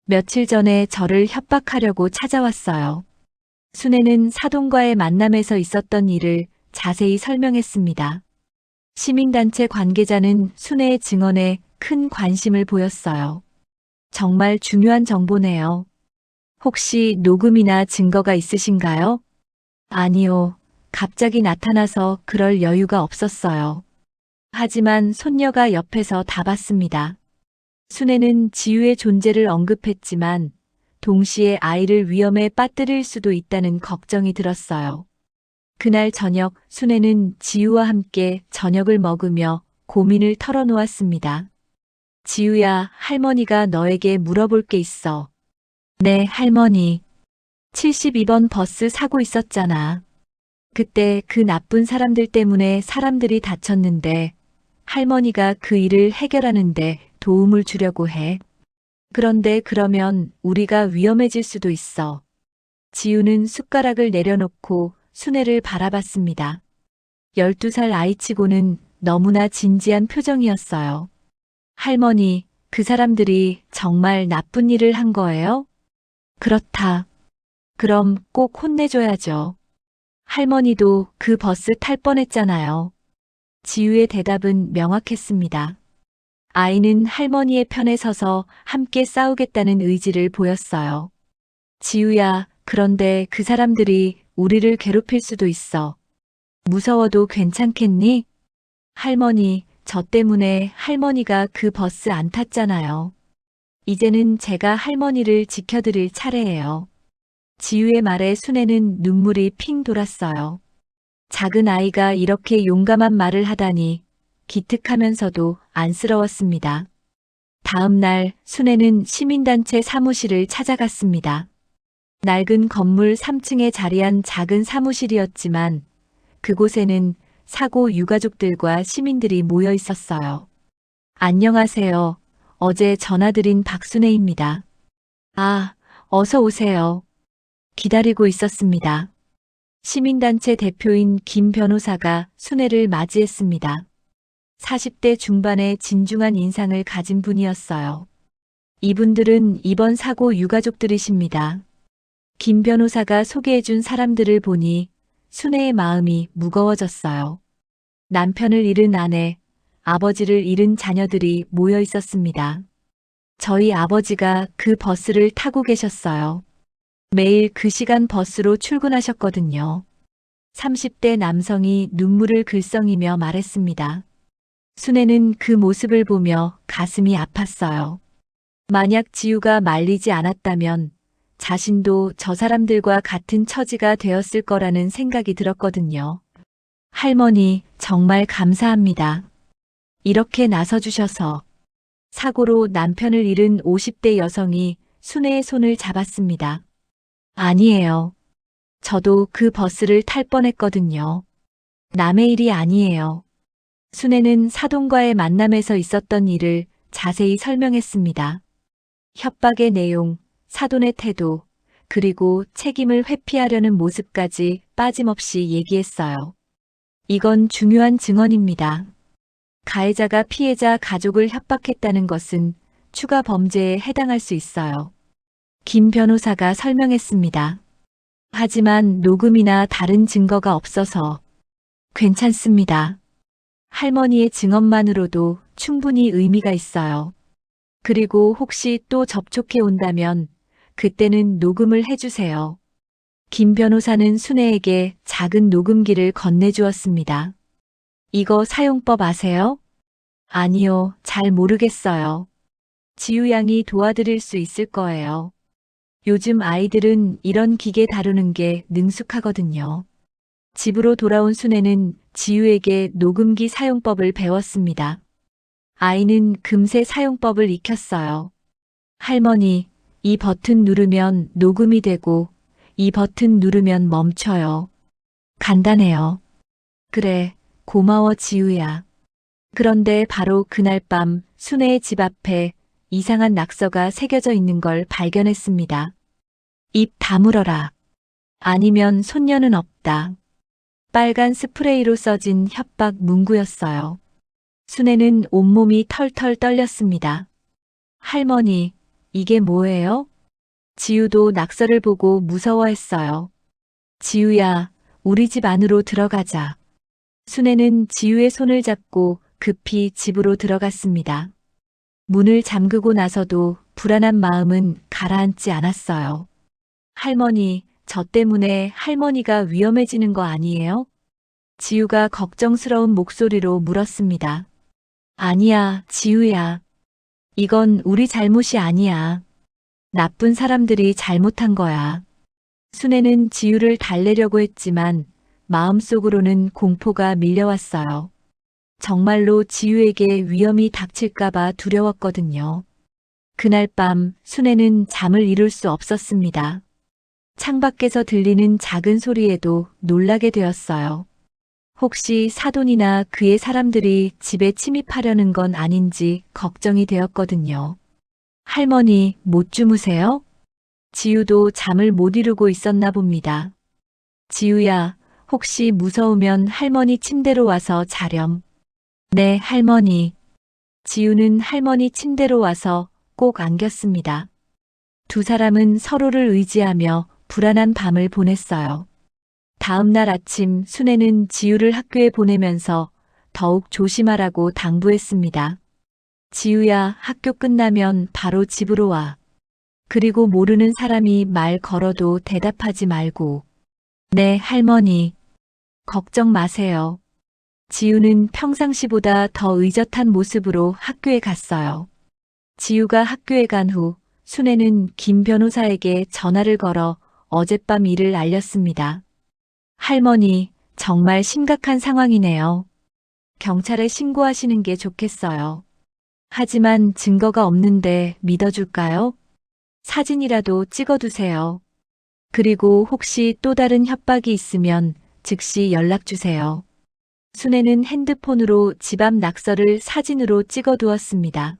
며칠 전에 저를 협박하려고 찾아왔어요. 순애는 사돈과의 만남에서 있었던 일을 자세히 설명했습니다. 시민단체 관계자는 순애의 증언에 큰 관심을 보였어요. 정말 중요한 정보네요. 혹시 녹음이나 증거가 있으신가요? 아니요. 갑자기 나타나서 그럴 여유가 없었어요. 하지만 손녀가 옆에서 다 봤습니다. 순애는 지우의 존재를 언급했지만 동시에 아이를 위험에 빠뜨릴 수도 있다는 걱정이 들었어요. 그날 저녁 순애는 지우와 함께 저녁을 먹으며 고민을 털어놓았습니다. 지우야, 할머니가 너에게 물어볼 게 있어. 네, 할머니. 72번 버스 사고 있었잖아. 그때 그 나쁜 사람들 때문에 사람들이 다쳤는데 할머니가 그 일을 해결하는데 도움을 주려고 해. 그런데 그러면 우리가 위험해질 수도 있어. 지우는 숟가락을 내려놓고 순애를 바라봤습니다. 12살 아이치고는 너무나 진지한 표정이었어요. 할머니, 그 사람들이 정말 나쁜 일을 한 거예요? 그렇다. 그럼 꼭 혼내줘야죠. 할머니도 그 버스 탈 뻔했잖아요. 지우의 대답은 명확했습니다. 아이는 할머니의 편에 서서 함께 싸우겠다는 의지를 보였어요. 지우야, 그런데 그 사람들이 우리를 괴롭힐 수도 있어. 무서워도 괜찮겠니? 할머니, 저 때문에 할머니가 그 버스 안 탔잖아요. 이제는 제가 할머니를 지켜드릴 차례예요. 지우의 말에 순애는 눈물이 핑 돌았어요. 작은 아이가 이렇게 용감한 말을 하다니 기특하면서도 안쓰러웠습니다. 다음 날 순애는 시민단체 사무실을 찾아갔습니다. 낡은 건물 3층에 자리한 작은 사무실이었지만 그곳에는 사고 유가족들과 시민들이 모여 있었어요. 안녕하세요. 어제 전화드린 박순애입니다. 아, 어서 오세요. 기다리고 있었습니다. 시민단체 대표인 김 변호사가 순애를 맞이했습니다. 40대 중반의 진중한 인상을 가진 분이었어요. 이분들은 이번 사고 유가족들이십니다. 김 변호사가 소개해준 사람들을 보니 순애의 마음이 무거워졌어요. 남편을 잃은 아내, 아버지를 잃은 자녀들이 모여 있었습니다. 저희 아버지가 그 버스를 타고 계셨어요. 매일 그 시간 버스로 출근하셨거든요. 30대 남성이 눈물을 글썽이며 말했습니다. 순애는 그 모습을 보며 가슴이 아팠어요. 만약 지우가 말리지 않았다면 자신도 저 사람들과 같은 처지가 되었을 거라는 생각이 들었거든요. 할머니, 정말 감사합니다. 이렇게 나서주셔서. 사고로 남편을 잃은 50대 여성이 순애의 손을 잡았습니다. 아니에요. 저도 그 버스를 탈 뻔했거든요. 남의 일이 아니에요. 순애는 사돈과의 만남에서 있었던 일을 자세히 설명했습니다. 협박의 내용, 사돈의 태도, 그리고 책임을 회피하려는 모습까지 빠짐없이 얘기했어요. 이건 중요한 증언입니다. 가해자가 피해자 가족을 협박했다는 것은 추가 범죄에 해당할 수 있어요. 김 변호사가 설명했습니다. 하지만 녹음이나 다른 증거가 없어서 괜찮습니다. 할머니의 증언만으로도 충분히 의미가 있어요. 그리고 혹시 또 접촉해 온다면 그때는 녹음을 해주세요. 김 변호사는 순애에게 작은 녹음기를 건네주었습니다. 이거 사용법 아세요? 아니요, 잘 모르겠어요. 지우 양이 도와드릴 수 있을 거예요. 요즘 아이들은 이런 기계 다루는 게 능숙하거든요. 집으로 돌아온 순애는 지우에게 녹음기 사용법을 배웠습니다. 아이는 금세 사용법을 익혔어요. 할머니, 이 버튼 누르면 녹음이 되고 이 버튼 누르면 멈춰요. 간단해요. 그래, 고마워 지우야. 그런데 바로 그날 밤 순애의 집 앞에 이상한 낙서가 새겨져 있는 걸 발견했습니다. 입 다물어라. 아니면 손녀는 없다. 빨간 스프레이로 써진 협박 문구였어요. 순애는 온몸이 털털 떨렸습니다. 할머니, 이게 뭐예요? 지우도 낙서를 보고 무서워했어요. 지우야, 우리 집 안으로 들어가자. 순애는 지우의 손을 잡고 급히 집으로 들어갔습니다. 문을 잠그고 나서도 불안한 마음은 가라앉지 않았어요. 할머니, 저 때문에 할머니가 위험해지는 거 아니에요? 지우가 걱정스러운 목소리로 물었습니다. 아니야, 지우야. 이건 우리 잘못이 아니야. 나쁜 사람들이 잘못한 거야. 순애는 지우를 달래려고 했지만 마음속으로는 공포가 밀려왔어요. 정말로 지우에게 위험이 닥칠까봐 두려웠거든요. 그날 밤 순애는 잠을 이룰 수 없었습니다. 창밖에서 들리는 작은 소리에도 놀라게 되었어요. 혹시 사돈이나 그의 사람들이 집에 침입하려는 건 아닌지 걱정이 되었거든요. 할머니, 못 주무세요? 지우도 잠을 못 이루고 있었나 봅니다. 지우야, 혹시 무서우면 할머니 침대로 와서 자렴. 네, 할머니. 지우는 할머니 침대로 와서 꼭 안겼습니다. 두 사람은 서로를 의지하며 불안한 밤을 보냈어요. 다음 날 아침 순애는 지우를 학교에 보내면서 더욱 조심하라고 당부했습니다. 지우야, 학교 끝나면 바로 집으로 와. 그리고 모르는 사람이 말 걸어도 대답하지 말고. 네, 할머니. 걱정 마세요. 지우는 평상시보다 더 의젓한 모습으로 학교에 갔어요. 지우가 학교에 간 후 순애는 김 변호사에게 전화를 걸어 어젯밤 일을 알렸습니다. 할머니, 정말 심각한 상황이네요. 경찰에 신고하시는 게 좋겠어요. 하지만 증거가 없는데 믿어줄까요? 사진이라도 찍어두세요. 그리고 혹시 또 다른 협박이 있으면 즉시 연락주세요. 순애는 핸드폰으로 집 앞 낙서를 사진으로 찍어두었습니다.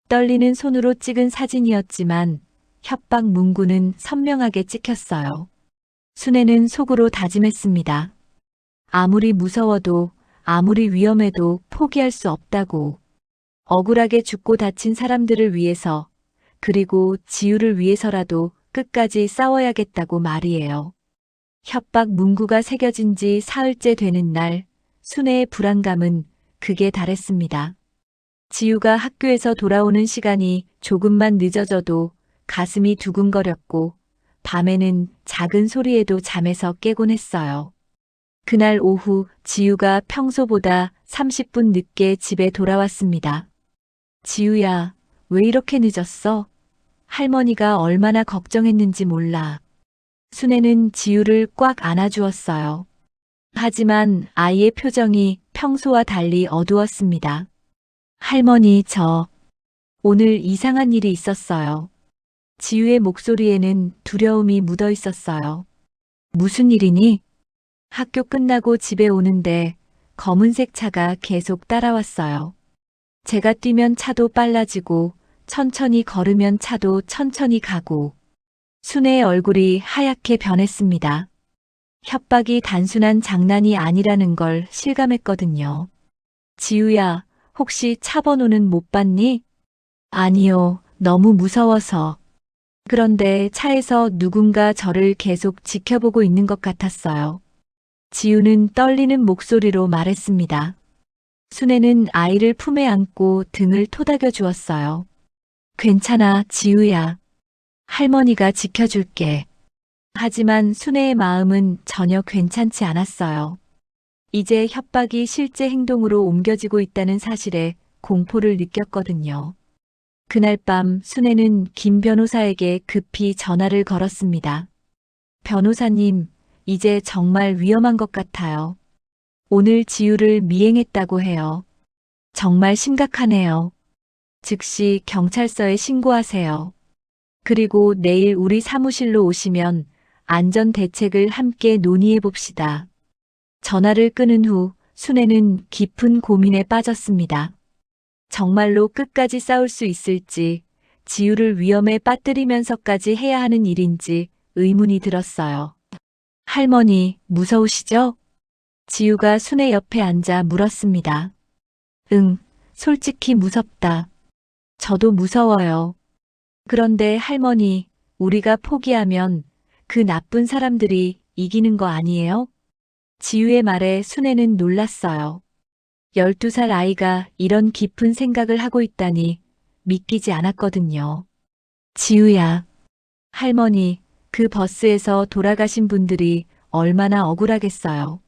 떨리는 손으로 찍은 사진이었지만 협박 문구는 선명하게 찍혔어요. 순애는 속으로 다짐했습니다. 아무리 무서워도 아무리 위험해도 포기할 수 없다고. 억울하게 죽고 다친 사람들을 위해서 그리고 지우를 위해서라도 끝까지 싸워야겠다고 말이에요. 협박 문구가 새겨진 지 사흘째 되는 날 순애의 불안감은 극에 달했습니다. 지우가 학교에서 돌아오는 시간이 조금만 늦어져도 가슴이 두근거렸고 밤에는 작은 소리에도 잠에서 깨곤 했어요. 그날 오후 지우가 평소보다 30분 늦게 집에 돌아왔습니다. 지우야, 왜 이렇게 늦었어? 할머니가 얼마나 걱정했는지 몰라. 순애는 지우를 꽉 안아주었어요. 하지만 아이의 표정이 평소와 달리 어두웠습니다. 할머니, 오늘 이상한 일이 있었어요. 지우의 목소리에는 두려움이 묻어 있었어요. 무슨 일이니? 학교 끝나고 집에 오는데 검은색 차가 계속 따라왔어요. 제가 뛰면 차도 빨라지고 천천히 걸으면 차도 천천히 가고 순애의 얼굴이 하얗게 변했습니다. 협박이 단순한 장난이 아니라는 걸 실감했거든요. 지우야, 혹시 차 번호는 못 봤니? 아니요, 너무 무서워서. 그런데 차에서 누군가 저를 계속 지켜보고 있는 것 같았어요. 지우는 떨리는 목소리로 말했습니다. 순애는 아이를 품에 안고 등을 토닥여 주었어요. 괜찮아, 지우야. 할머니가 지켜줄게. 하지만 순애의 마음은 전혀 괜찮지 않았어요. 이제 협박이 실제 행동으로 옮겨지고 있다는 사실에 공포를 느꼈거든요. 그날 밤 순애는 김 변호사에게 급히 전화를 걸었습니다. 변호사님, 이제 정말 위험한 것 같아요. 오늘 지우를 미행했다고 해요. 정말 심각하네요. 즉시 경찰서에 신고하세요. 그리고 내일 우리 사무실로 오시면 안전 대책을 함께 논의해 봅시다. 전화를 끊은 후 순애는 깊은 고민에 빠졌습니다. 정말로 끝까지 싸울 수 있을지, 지우를 위험에 빠뜨리면서까지 해야 하는 일인지 의문이 들었어요. 할머니, 무서우시죠? 지우가 순애 옆에 앉아 물었습니다. 응, 솔직히 무섭다. 저도 무서워요. 그런데 할머니, 우리가 포기하면 그 나쁜 사람들이 이기는 거 아니에요? 지우의 말에 순애는 놀랐어요. 12살 아이가 이런 깊은 생각을 하고 있다니 믿기지 않았거든요. 지우야, 할머니, 그 버스에서 돌아가신 분들이 얼마나 억울하겠어요.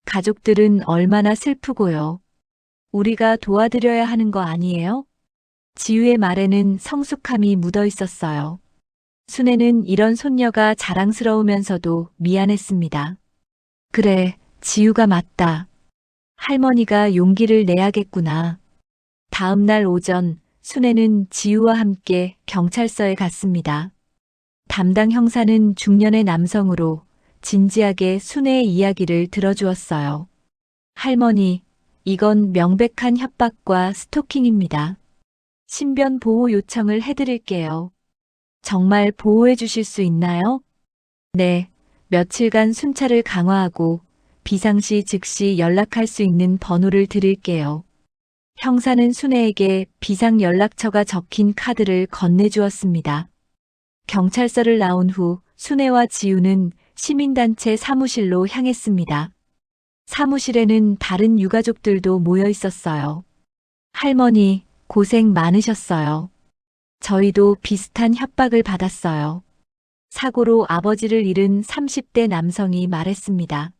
가족들은 얼마나 슬프고요. 우리가 도와드려야 하는 거 아니에요? 지우의 말에는 성숙함이 묻어 있었어요. 순애는 이런 손녀가 자랑스러우면서도 미안했습니다. 그래, 지우가 맞다. 할머니가 용기를 내야겠구나. 다음 날 오전, 순애는 지우와 함께 경찰서에 갔습니다. 담당 형사는 중년의 남성으로 진지하게 순애의 이야기를 들어주었어요. 할머니, 이건 명백한 협박과 스토킹입니다. 신변 보호 요청을 해드릴게요. 정말 보호해 주실 수 있나요? 네, 며칠간 순찰을 강화하고 비상시 즉시 연락할 수 있는 번호를 드릴게요. 형사는 순애에게 비상 연락처가 적힌 카드를 건네주었습니다. 경찰서를 나온 후 순애와 지우는 시민단체 사무실로 향했습니다. 사무실에는 다른 유가족들도 모여 있었어요. 할머니, 고생 많으셨어요. 저희도 비슷한 협박을 받았어요. 사고로 아버지를 잃은 30대 남성이 말했습니다.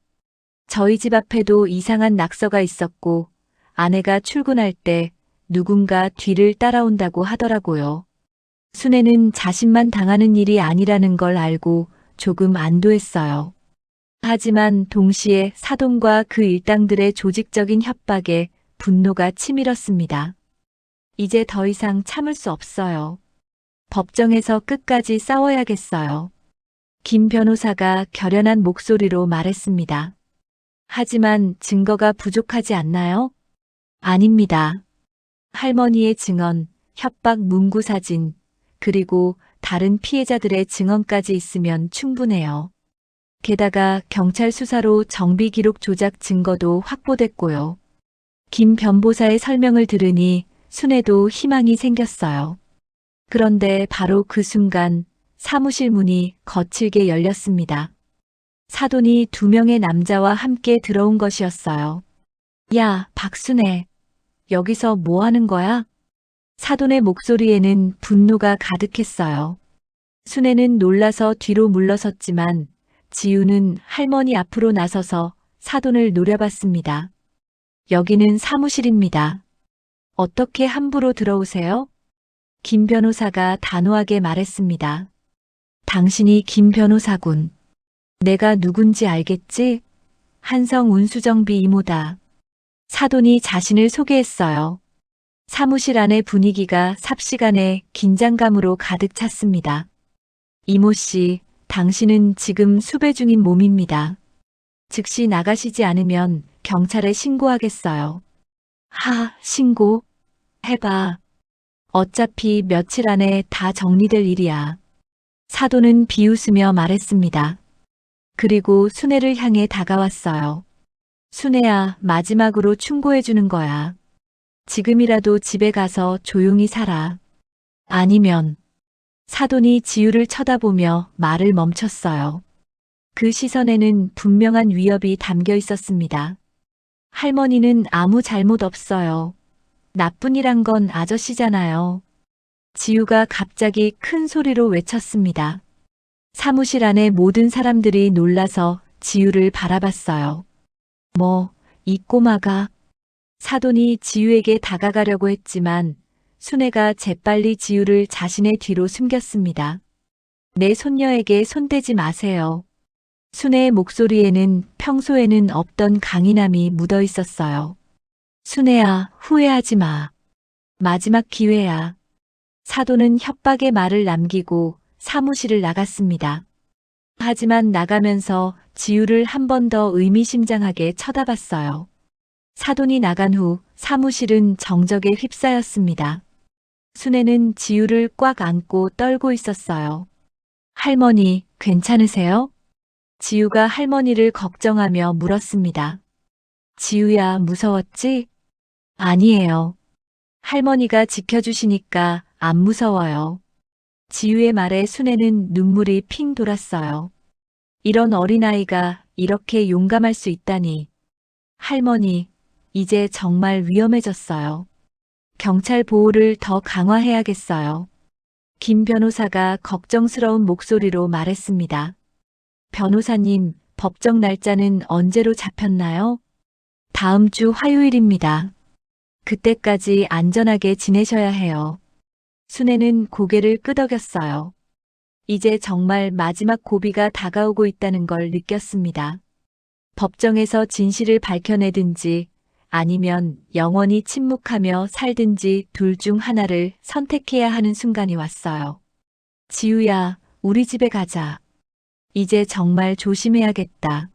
저희 집 앞에도 이상한 낙서가 있었고 아내가 출근할 때 누군가 뒤를 따라온다고 하더라고요. 순애는 자신만 당하는 일이 아니라는 걸 알고 조금 안도했어요. 하지만 동시에 사돈과 그 일당들의 조직적인 협박에 분노가 치밀었습니다. 이제 더 이상 참을 수 없어요. 법정에서 끝까지 싸워야겠어요. 김 변호사가 결연한 목소리로 말했습니다. 하지만 증거가 부족하지 않나요? 아닙니다. 할머니의 증언, 협박 문구 사진, 그리고 다른 피해자들의 증언까지 있으면 충분해요. 게다가 경찰 수사로 정비 기록 조작 증거도 확보됐고요. 김 변호사의 설명을 들으니 순애도 희망이 생겼어요. 그런데 바로 그 순간 사무실 문이 거칠게 열렸습니다. 사돈이 2명의 남자와 함께 들어온 것이었어요. 야, 박순애. 여기서 뭐 하는 거야? 사돈의 목소리에는 분노가 가득했어요. 순애는 놀라서 뒤로 물러섰지만 지우는 할머니 앞으로 나서서 사돈을 노려봤습니다. 여기는 사무실입니다. 어떻게 함부로 들어오세요? 김 변호사가 단호하게 말했습니다. 당신이 김 변호사군. 내가 누군지 알겠지? 한성 운수정비 이모다. 사돈이 자신을 소개했어요. 사무실 안의 분위기가 삽시간에 긴장감으로 가득 찼습니다. 이모 씨, 당신은 지금 수배 중인 몸입니다. 즉시 나가시지 않으면 경찰에 신고하겠어요. 신고? 해봐. 어차피 며칠 안에 다 정리될 일이야. 사돈은 비웃으며 말했습니다. 그리고 순애를 향해 다가왔어요. 순애야, 마지막으로 충고해주는 거야. 지금이라도 집에 가서 조용히 살아. 아니면 사돈이 지우를 쳐다보며 말을 멈췄어요. 그 시선에는 분명한 위협이 담겨 있었습니다. 할머니는 아무 잘못 없어요. 나쁜이란 건 아저씨잖아요. 지우가 갑자기 큰 소리로 외쳤습니다. 사무실 안의 모든 사람들이 놀라서 지우를 바라봤어요. 이 꼬마가. 사돈이 지우에게 다가가려고 했지만 순애가 재빨리 지우를 자신의 뒤로 숨겼습니다. 내 손녀에게 손대지 마세요. 순애의 목소리에는 평소에는 없던 강인함이 묻어 있었어요. 순애야, 후회하지 마. 마지막 기회야. 사돈은 협박의 말을 남기고 사무실을 나갔습니다. 하지만 나가면서 지우를 한 번 더 의미심장하게 쳐다봤어요. 사돈이 나간 후 사무실은 정적에 휩싸였습니다. 순애는 지우를 꽉 안고 떨고 있었어요. 할머니, 괜찮으세요? 지우가 할머니를 걱정하며 물었습니다. 지우야, 무서웠지? 아니에요. 할머니가 지켜주시니까 안 무서워요. 지우의 말에 순애는 눈물이 핑 돌았어요. 이런 어린아이가 이렇게 용감할 수 있다니. 할머니, 이제 정말 위험해졌어요. 경찰 보호를 더 강화해야겠어요. 김 변호사가 걱정스러운 목소리로 말했습니다. 변호사님, 법정 날짜는 언제로 잡혔나요? 다음 주 화요일입니다. 그때까지 안전하게 지내셔야 해요. 순애는 고개를 끄덕였어요. 이제 정말 마지막 고비가 다가오고 있다는 걸 느꼈습니다. 법정에서 진실을 밝혀내든지 아니면 영원히 침묵하며 살든지 둘 중 하나를 선택해야 하는 순간이 왔어요. 지우야, 우리 집에 가자. 이제 정말 조심해야겠다.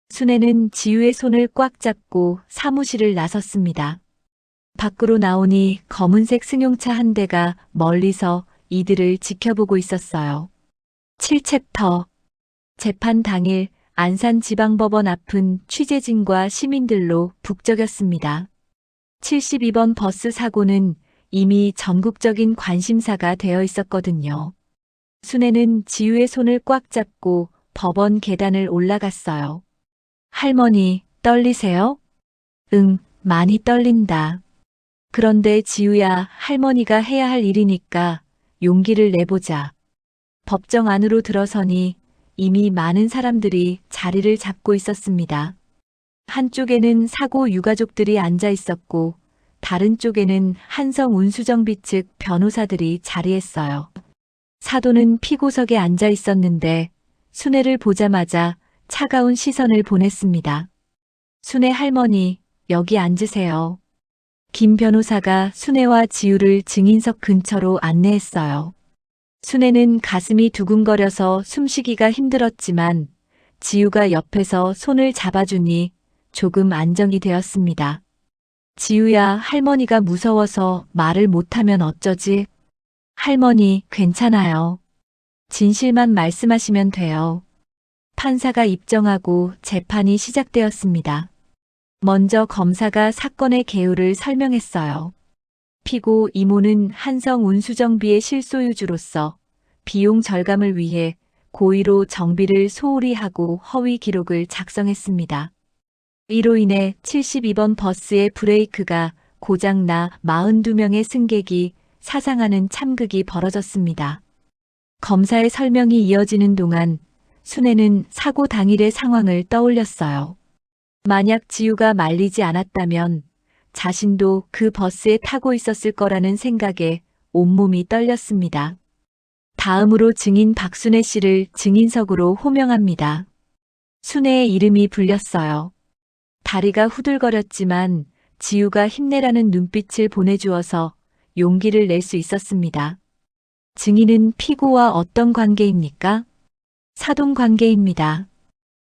순애는 지우의 손을 꽉 잡고 사무실을 나섰습니다. 밖으로 나오니 검은색 승용차 한 대가 멀리서 이들을 지켜보고 있었어요. 7챕터 재판 당일 안산지방법원 앞은 취재진과 시민들로 북적였습니다. 72번 버스 사고는 이미 전국적인 관심사가 되어 있었거든요. 순애는 지우의 손을 꽉 잡고 법원 계단을 올라갔어요. 할머니, 떨리세요? 응, 많이 떨린다. 그런데 지우야, 할머니가 해야 할 일이니까 용기를 내보자. 법정 안으로 들어서니 이미 많은 사람들이 자리를 잡고 있었습니다. 한쪽에는 사고 유가족들이 앉아 있었고 다른 쪽에는 한성 운수정비 측 변호사들이 자리했어요. 사도는 피고석에 앉아 있었는데 순애를 보자마자 차가운 시선을 보냈습니다. 순애 할머니, 여기 앉으세요. 김 변호사가 순애와 지우를 증인석 근처로 안내했어요. 순애는 가슴이 두근거려서 숨쉬기가 힘들었지만 지우가 옆에서 손을 잡아주니 조금 안정이 되었습니다. 지우야, 할머니가 무서워서 말을 못하면 어쩌지? 할머니, 괜찮아요. 진실만 말씀하시면 돼요. 판사가 입정하고 재판이 시작되었습니다. 먼저 검사가 사건의 개요를 설명했어요. 피고 이모는 한성 운수정비의 실소유주로서 비용 절감을 위해 고의로 정비를 소홀히 하고 허위 기록을 작성했습니다. 이로 인해 72번 버스의 브레이크가 고장나 42명의 승객이 사상하는 참극이 벌어졌습니다. 검사의 설명이 이어지는 동안 순애는 사고 당일의 상황을 떠올렸어요. 만약 지우가 말리지 않았다면 자신도 그 버스에 타고 있었을 거라는 생각에 온몸이 떨렸습니다. 다음으로 증인 박순애 씨를 증인석으로 호명합니다. 순애의 이름이 불렸어요. 다리가 후들거렸지만 지우가 힘내라는 눈빛을 보내주어서 용기를 낼 수 있었습니다. 증인은 피고와 어떤 관계입니까? 사돈 관계입니다.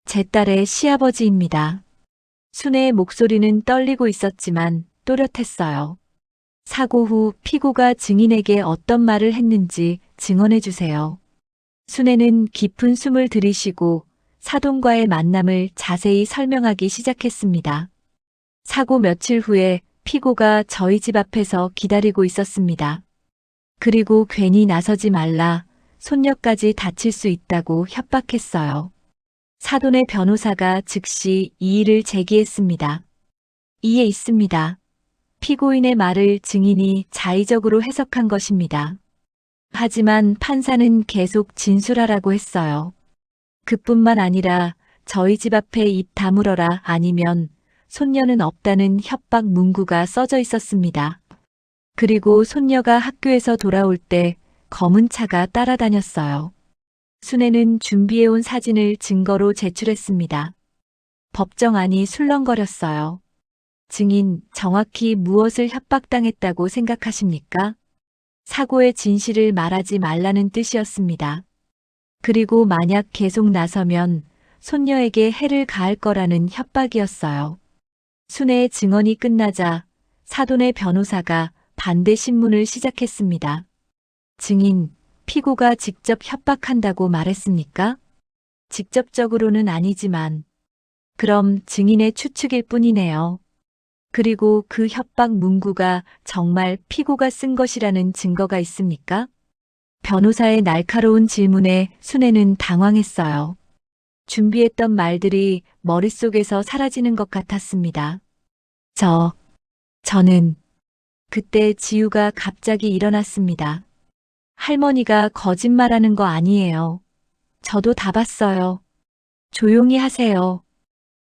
제 딸의 시아버지입니다. 순애의 목소리는 떨리고 있었지만 또렷했어요. 사고 후 피고가 증인에게 어떤 말을 했는지 증언해 주세요. 순애는 깊은 숨을 들이쉬고 사돈과의 만남을 자세히 설명하기 시작했습니다. 사고 며칠 후에 피고가 저희 집 앞에서 기다리고 있었습니다. 그리고 괜히 나서지 말라, 손녀까지 다칠 수 있다고 협박했어요. 사돈의 변호사가 즉시 이의를 제기했습니다. 이에 있습니다. 피고인의 말을 증인이 자의적으로 해석한 것입니다. 하지만 판사는 계속 진술하라고 했어요. 그뿐만 아니라 저희 집 앞에 입 다물어라 아니면 손녀는 없다는 협박 문구가 써져 있었습니다. 그리고 손녀가 학교에서 돌아올 때 검은 차가 따라다녔어요. 순애는 준비해온 사진을 증거로 제출했습니다. 법정 안이 술렁거렸어요. 증인, 정확히 무엇을 협박당했다고 생각하십니까? 사고의 진실을 말하지 말라는 뜻이었습니다. 그리고 만약 계속 나서면 손녀에게 해를 가할 거라는 협박이었어요. 순애의 증언이 끝나자 사돈의 변호사가 반대 신문을 시작했습니다. 증인, 피고가 직접 협박한다고 말했습니까? 직접적으로는 아니지만. 그럼 증인의 추측일 뿐이네요. 그리고 그 협박 문구가 정말 피고가 쓴 것이라는 증거가 있습니까? 변호사의 날카로운 질문에 순애는 당황했어요. 준비했던 말들이 머릿속에서 사라지는 것 같았습니다. 저는 그때 지우가 갑자기 일어났습니다. 할머니가 거짓말하는 거 아니에요. 저도 다 봤어요. 조용히 하세요.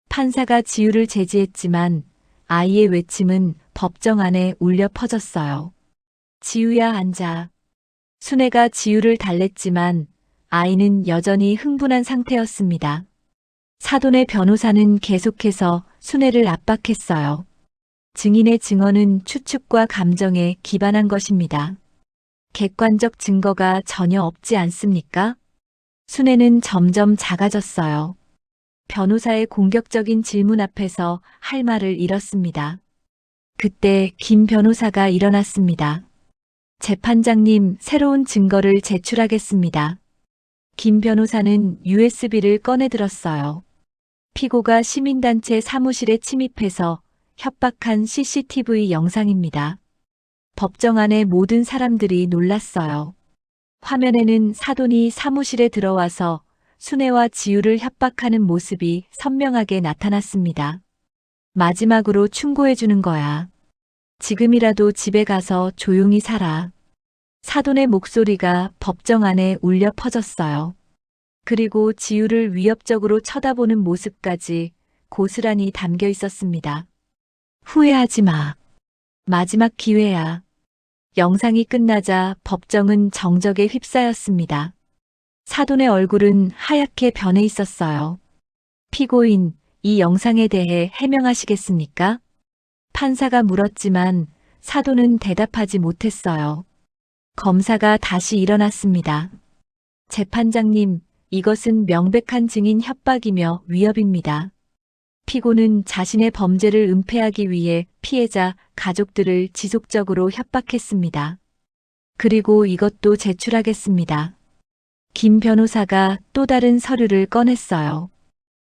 판사가 지우를 제지했지만 아이의 외침은 법정 안에 울려 퍼졌어요. 지우야 앉아. 순애가 지우를 달랬지만 아이는 여전히 흥분한 상태였습니다. 사돈의 변호사는 계속해서 순애를 압박했어요. 증인의 증언은 추측과 감정에 기반한 것입니다. 객관적 증거가 전혀 없지 않습니까? 순애는 점점 작아졌어요. 변호사의 공격적인 질문 앞에서 할 말을 잃었습니다. 그때 김 변호사가 일어났습니다. 재판장님, 새로운 증거를 제출하겠습니다. 김 변호사는 USB를 꺼내들었어요. 피고가 시민단체 사무실에 침입해서 협박한 CCTV 영상입니다. 법정 안의 모든 사람들이 놀랐어요. 화면에는 사돈이 사무실에 들어와서 순애와 지우를 협박하는 모습이 선명하게 나타났습니다. 마지막으로 충고해 주는 거야. 지금이라도 집에 가서 조용히 살아. 사돈의 목소리가 법정 안에 울려 퍼졌어요. 그리고 지우를 위협적으로 쳐다보는 모습까지 고스란히 담겨 있었습니다. 후회하지 마. 마지막 기회야. 영상이 끝나자 법정은 정적에 휩싸였습니다. 사돈의 얼굴은 하얗게 변해 있었어요. 피고인, 이 영상에 대해 해명하시겠습니까? 판사가 물었지만 사돈은 대답하지 못했어요. 검사가 다시 일어났습니다. 재판장님, 이것은 명백한 증인 협박이며 위협입니다. 피고는 자신의 범죄를 은폐하기 위해 피해자, 가족들을 지속적으로 협박했습니다. 그리고 이것도 제출하겠습니다. 김 변호사가 또 다른 서류를 꺼냈어요.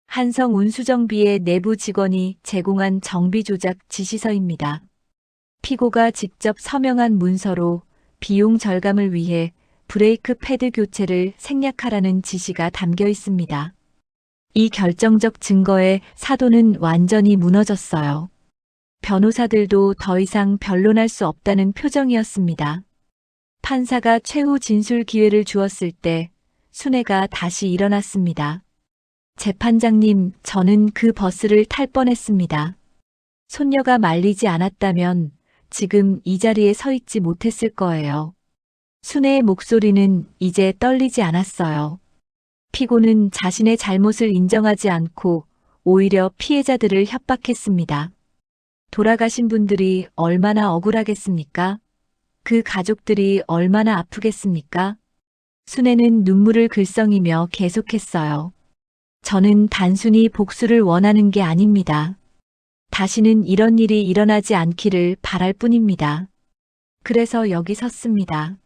한성 운수정비의 내부 직원이 제공한 정비 조작 지시서입니다. 피고가 직접 서명한 문서로 비용 절감을 위해 브레이크 패드 교체를 생략하라는 지시가 담겨 있습니다. 이 결정적 증거에 사돈은 완전히 무너졌어요. 변호사들도 더 이상 변론할 수 없다는 표정이었습니다. 판사가 최후 진술 기회를 주었을 때 순애가 다시 일어났습니다. 재판장님, 저는 그 버스를 탈 뻔했습니다. 손녀가 말리지 않았다면 지금 이 자리에 서 있지 못했을 거예요. 순애의 목소리는 이제 떨리지 않았어요. 피고는 자신의 잘못을 인정하지 않고 오히려 피해자들을 협박했습니다. 돌아가신 분들이 얼마나 억울하겠습니까? 그 가족들이 얼마나 아프겠습니까? 순애는 눈물을 글썽이며 계속했어요. 저는 단순히 복수를 원하는 게 아닙니다. 다시는 이런 일이 일어나지 않기를 바랄 뿐입니다. 그래서 여기 섰습니다.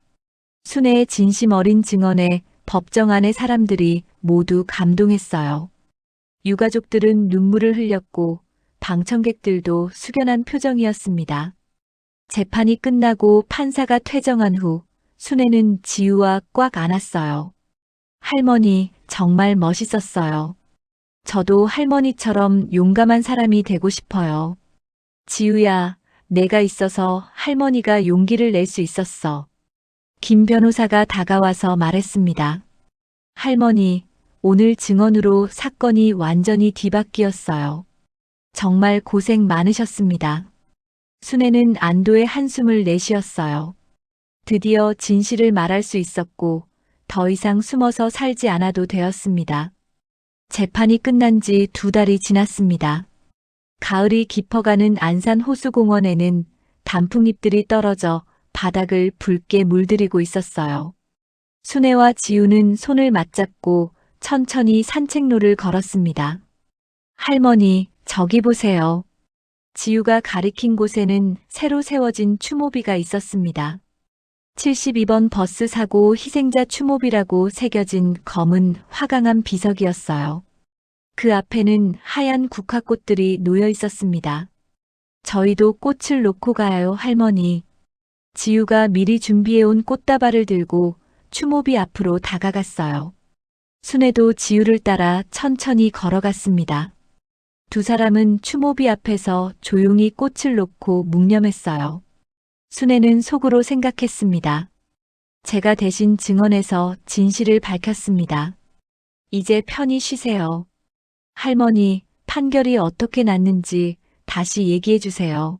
순애의 진심 어린 증언에 법정 안의 사람들이 모두 감동했어요. 유가족들은 눈물을 흘렸고 방청객들도 숙연한 표정이었습니다. 재판이 끝나고 판사가 퇴정한 후 순애는 지우와 꽉 안았어요. 할머니, 정말 멋있었어요. 저도 할머니처럼 용감한 사람이 되고 싶어요. 지우야, 내가 있어서 할머니가 용기를 낼 수 있었어. 김 변호사가 다가와서 말했습니다. 할머니, 오늘 증언으로 사건이 완전히 뒤바뀌었어요. 정말 고생 많으셨습니다. 순애는 안도의 한숨을 내쉬었어요. 드디어 진실을 말할 수 있었고 더 이상 숨어서 살지 않아도 되었습니다. 재판이 끝난 지 2달이 지났습니다. 가을이 깊어가는 안산 호수공원에는 단풍잎들이 떨어져 바닥을 붉게 물들이고 있었어요. 순애와 지우는 손을 맞잡고 천천히 산책로를 걸었습니다. 할머니, 저기 보세요. 지우가 가리킨 곳에는 새로 세워진 추모비가 있었습니다. 72번 버스 사고 희생자 추모비라고 새겨진 검은 화강암 비석이었어요. 그 앞에는 하얀 국화꽃들이 놓여 있었습니다. 저희도 꽃을 놓고 가요, 할머니. 지우가 미리 준비해온 꽃다발을 들고 추모비 앞으로 다가갔어요. 순애도 지우를 따라 천천히 걸어갔습니다. 두 사람은 추모비 앞에서 조용히 꽃을 놓고 묵념했어요. 순애는 속으로 생각했습니다. 제가 대신 증언해서 진실을 밝혔습니다. 이제 편히 쉬세요. 할머니, 판결이 어떻게 났는지 다시 얘기해 주세요.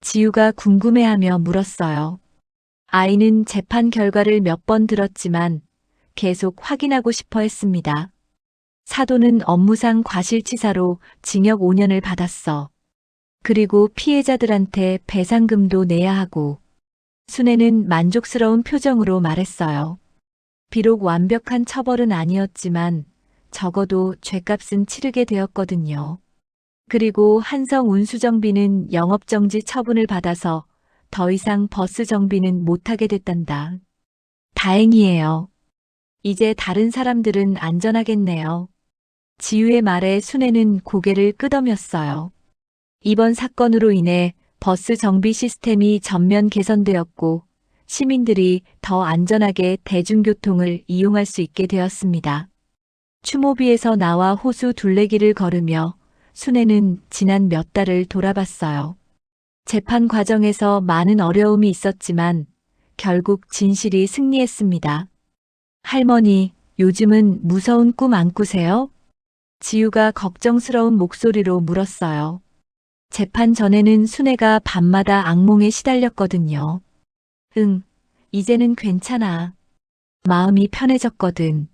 지우가 궁금해하며 물었어요. 아이는 재판 결과를 몇 번 들었지만 계속 확인하고 싶어 했습니다. 사도는 업무상 과실치사로 징역 5년을 받았어. 그리고 피해자들한테 배상금도 내야 하고. 순애는 만족스러운 표정으로 말했어요. 비록 완벽한 처벌은 아니었지만 적어도 죗값은 치르게 되었거든요. 그리고 한성 운수정비는 영업정지 처분을 받아서 더 이상 버스 정비는 못하게 됐단다. 다행이에요. 이제 다른 사람들은 안전하겠네요. 지우의 말에 순애는 고개를 끄덕였어요. 이번 사건으로 인해 버스 정비 시스템이 전면 개선되었고 시민들이 더 안전하게 대중교통을 이용할 수 있게 되었습니다. 추모비에서 나와 호수 둘레길을 걸으며 순애는 지난 몇 달을 돌아봤어요. 재판 과정에서 많은 어려움이 있었지만 결국 진실이 승리했습니다. 할머니, 요즘은 무서운 꿈 안 꾸세요? 지우가 걱정스러운 목소리로 물었어요. 재판 전에는 순애가 밤마다 악몽에 시달렸거든요. 응, 이제는 괜찮아. 마음이 편해졌거든.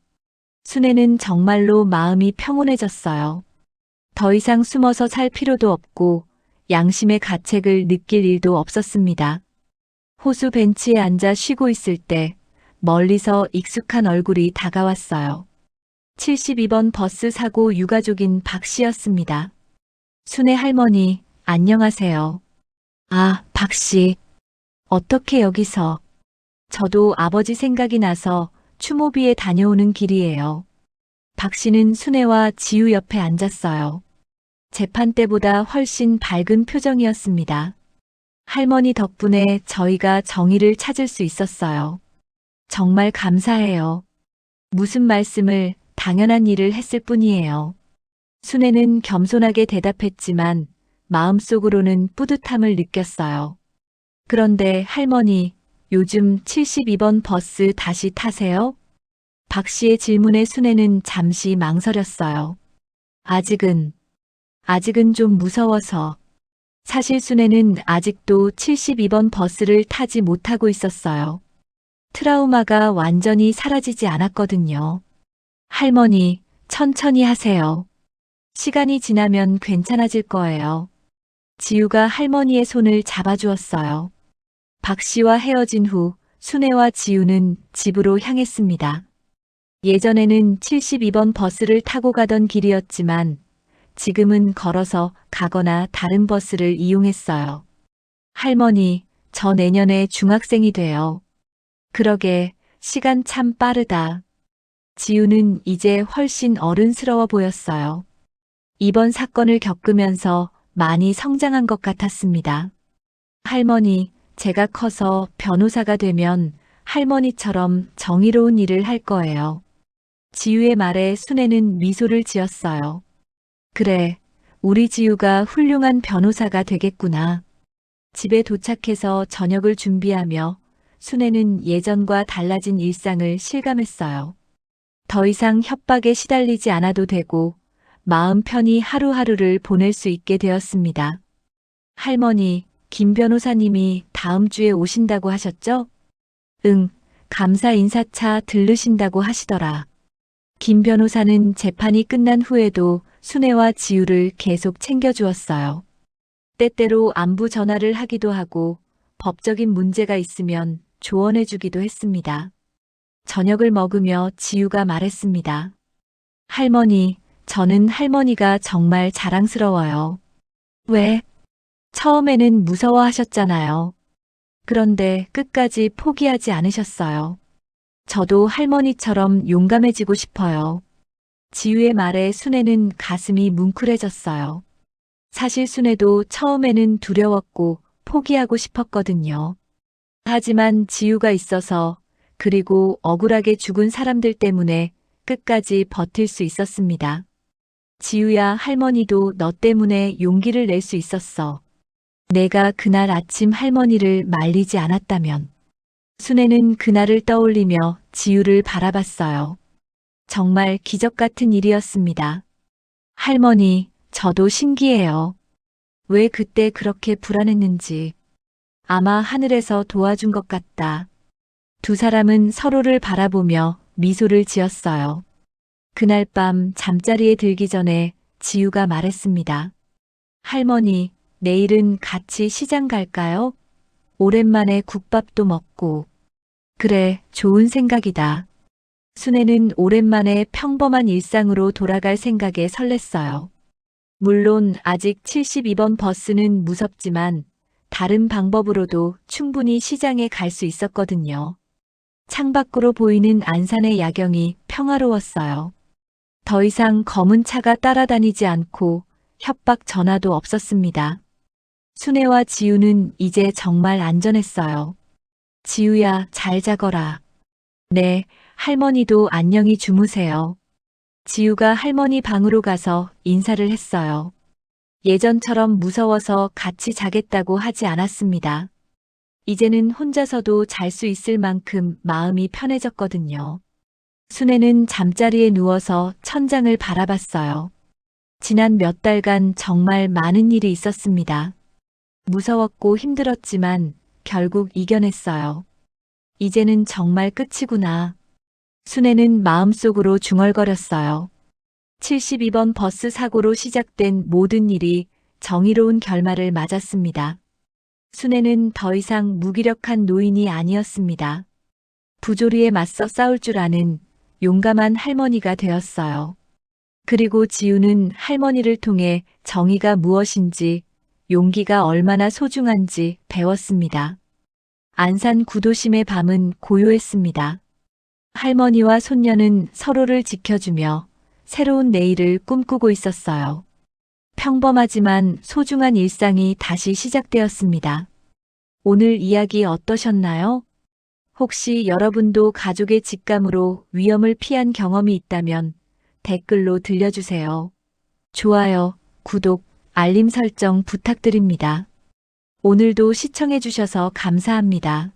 순애는 정말로 마음이 평온해졌어요. 더 이상 숨어서 살 필요도 없고 양심의 가책을 느낄 일도 없었습니다. 호수 벤치에 앉아 쉬고 있을 때 멀리서 익숙한 얼굴이 다가왔어요. 72번 버스 사고 유가족인 박 씨였습니다. 순애 할머니, 안녕하세요. 아, 박 씨. 어떻게 여기서? 저도 아버지 생각이 나서 추모비에 다녀오는 길이에요. 박 씨는 순애와 지우 옆에 앉았어요. 재판 때보다 훨씬 밝은 표정이었습니다. 할머니 덕분에 저희가 정의를 찾을 수 있었어요. 정말 감사해요. 무슨 말씀을, 당연한 일을 했을 뿐이에요. 순애는 겸손하게 대답했지만 마음속으로는 뿌듯함을 느꼈어요. 그런데 할머니, 요즘 72번 버스 다시 타세요? 박 씨의 질문에 순애는 잠시 망설였어요. 아직은 좀 무서워서. 사실 순애는 아직도 72번 버스를 타지 못하고 있었어요. 트라우마가 완전히 사라지지 않았거든요. 할머니, 천천히 하세요. 시간이 지나면 괜찮아질 거예요. 지우가 할머니의 손을 잡아주었어요. 박 씨와 헤어진 후 순애와 지우는 집으로 향했습니다. 예전에는 72번 버스를 타고 가던 길이었지만 지금은 걸어서 가거나 다른 버스를 이용했어요. 할머니, 저 내년에 중학생이 돼요. 그러게, 시간 참 빠르다. 지우는 이제 훨씬 어른스러워 보였어요. 이번 사건을 겪으면서 많이 성장한 것 같았습니다. 할머니, 제가 커서 변호사가 되면 할머니처럼 정의로운 일을 할 거예요. 지우의 말에 순애는 미소를 지었어요. 그래, 우리 지우가 훌륭한 변호사가 되겠구나. 집에 도착해서 저녁을 준비하며 순애는 예전과 달라진 일상을 실감했어요. 더 이상 협박에 시달리지 않아도 되고 마음 편히 하루하루를 보낼 수 있게 되었습니다. 할머니, 김 변호사님이 다음 주에 오신다고 하셨죠? 응, 감사 인사차 들르신다고 하시더라. 김 변호사는 재판이 끝난 후에도 순애와 지우를 계속 챙겨주었어요. 때때로 안부 전화를 하기도 하고 법적인 문제가 있으면 조언해주기도 했습니다. 저녁을 먹으며 지우가 말했습니다. 할머니, 저는 할머니가 정말 자랑스러워요. 왜? 처음에는 무서워하셨잖아요. 그런데 끝까지 포기하지 않으셨어요. 저도 할머니처럼 용감해지고 싶어요. 지우의 말에 순애는 가슴이 뭉클해졌어요. 사실 순애도 처음에는 두려웠고 포기하고 싶었거든요. 하지만 지우가 있어서, 그리고 억울하게 죽은 사람들 때문에 끝까지 버틸 수 있었습니다. 지우야, 할머니도 너 때문에 용기를 낼 수 있었어. 내가 그날 아침 할머니를 말리지 않았다면. 순애는 그날을 떠올리며 지우를 바라봤어요. 정말 기적 같은 일이었습니다. 할머니, 저도 신기해요. 왜 그때 그렇게 불안했는지. 아마 하늘에서 도와준 것 같다. 두 사람은 서로를 바라보며 미소를 지었어요. 그날 밤 잠자리에 들기 전에 지우가 말했습니다. 할머니, 내일은 같이 시장 갈까요? 오랜만에 국밥도 먹고. 그래, 좋은 생각이다. 순애는 오랜만에 평범한 일상으로 돌아갈 생각에 설렜어요. 물론 아직 72번 버스는 무섭지만 다른 방법으로도 충분히 시장에 갈 수 있었거든요. 창밖으로 보이는 안산의 야경이 평화로웠어요. 더 이상 검은 차가 따라다니지 않고 협박 전화도 없었습니다. 순애와 지우는 이제 정말 안전했어요. 지우야, 잘 자거라. 네, 할머니도 안녕히 주무세요. 지우가 할머니 방으로 가서 인사를 했어요. 예전처럼 무서워서 같이 자겠다고 하지 않았습니다. 이제는 혼자서도 잘 수 있을 만큼 마음이 편해졌거든요. 순애는 잠자리에 누워서 천장을 바라봤어요. 지난 몇 달간 정말 많은 일이 있었습니다. 무서웠고 힘들었지만 결국 이겨냈어요. 이제는 정말 끝이구나. 순애는 마음속으로 중얼거렸어요. 72번 버스 사고로 시작된 모든 일이 정의로운 결말을 맞았습니다. 순애는 더 이상 무기력한 노인이 아니었습니다. 부조리에 맞서 싸울 줄 아는 용감한 할머니가 되었어요. 그리고 지우는 할머니를 통해 정의가 무엇인지, 용기가 얼마나 소중한지 배웠습니다. 안산 구도심의 밤은 고요했습니다. 할머니와 손녀는 서로를 지켜주며 새로운 내일을 꿈꾸고 있었어요. 평범하지만 소중한 일상이 다시 시작되었습니다. 오늘 이야기 어떠셨나요? 혹시 여러분도 가족의 직감으로 위험을 피한 경험이 있다면 댓글로 들려주세요. 좋아요, 구독, 알림 설정 부탁드립니다. 오늘도 시청해주셔서 감사합니다.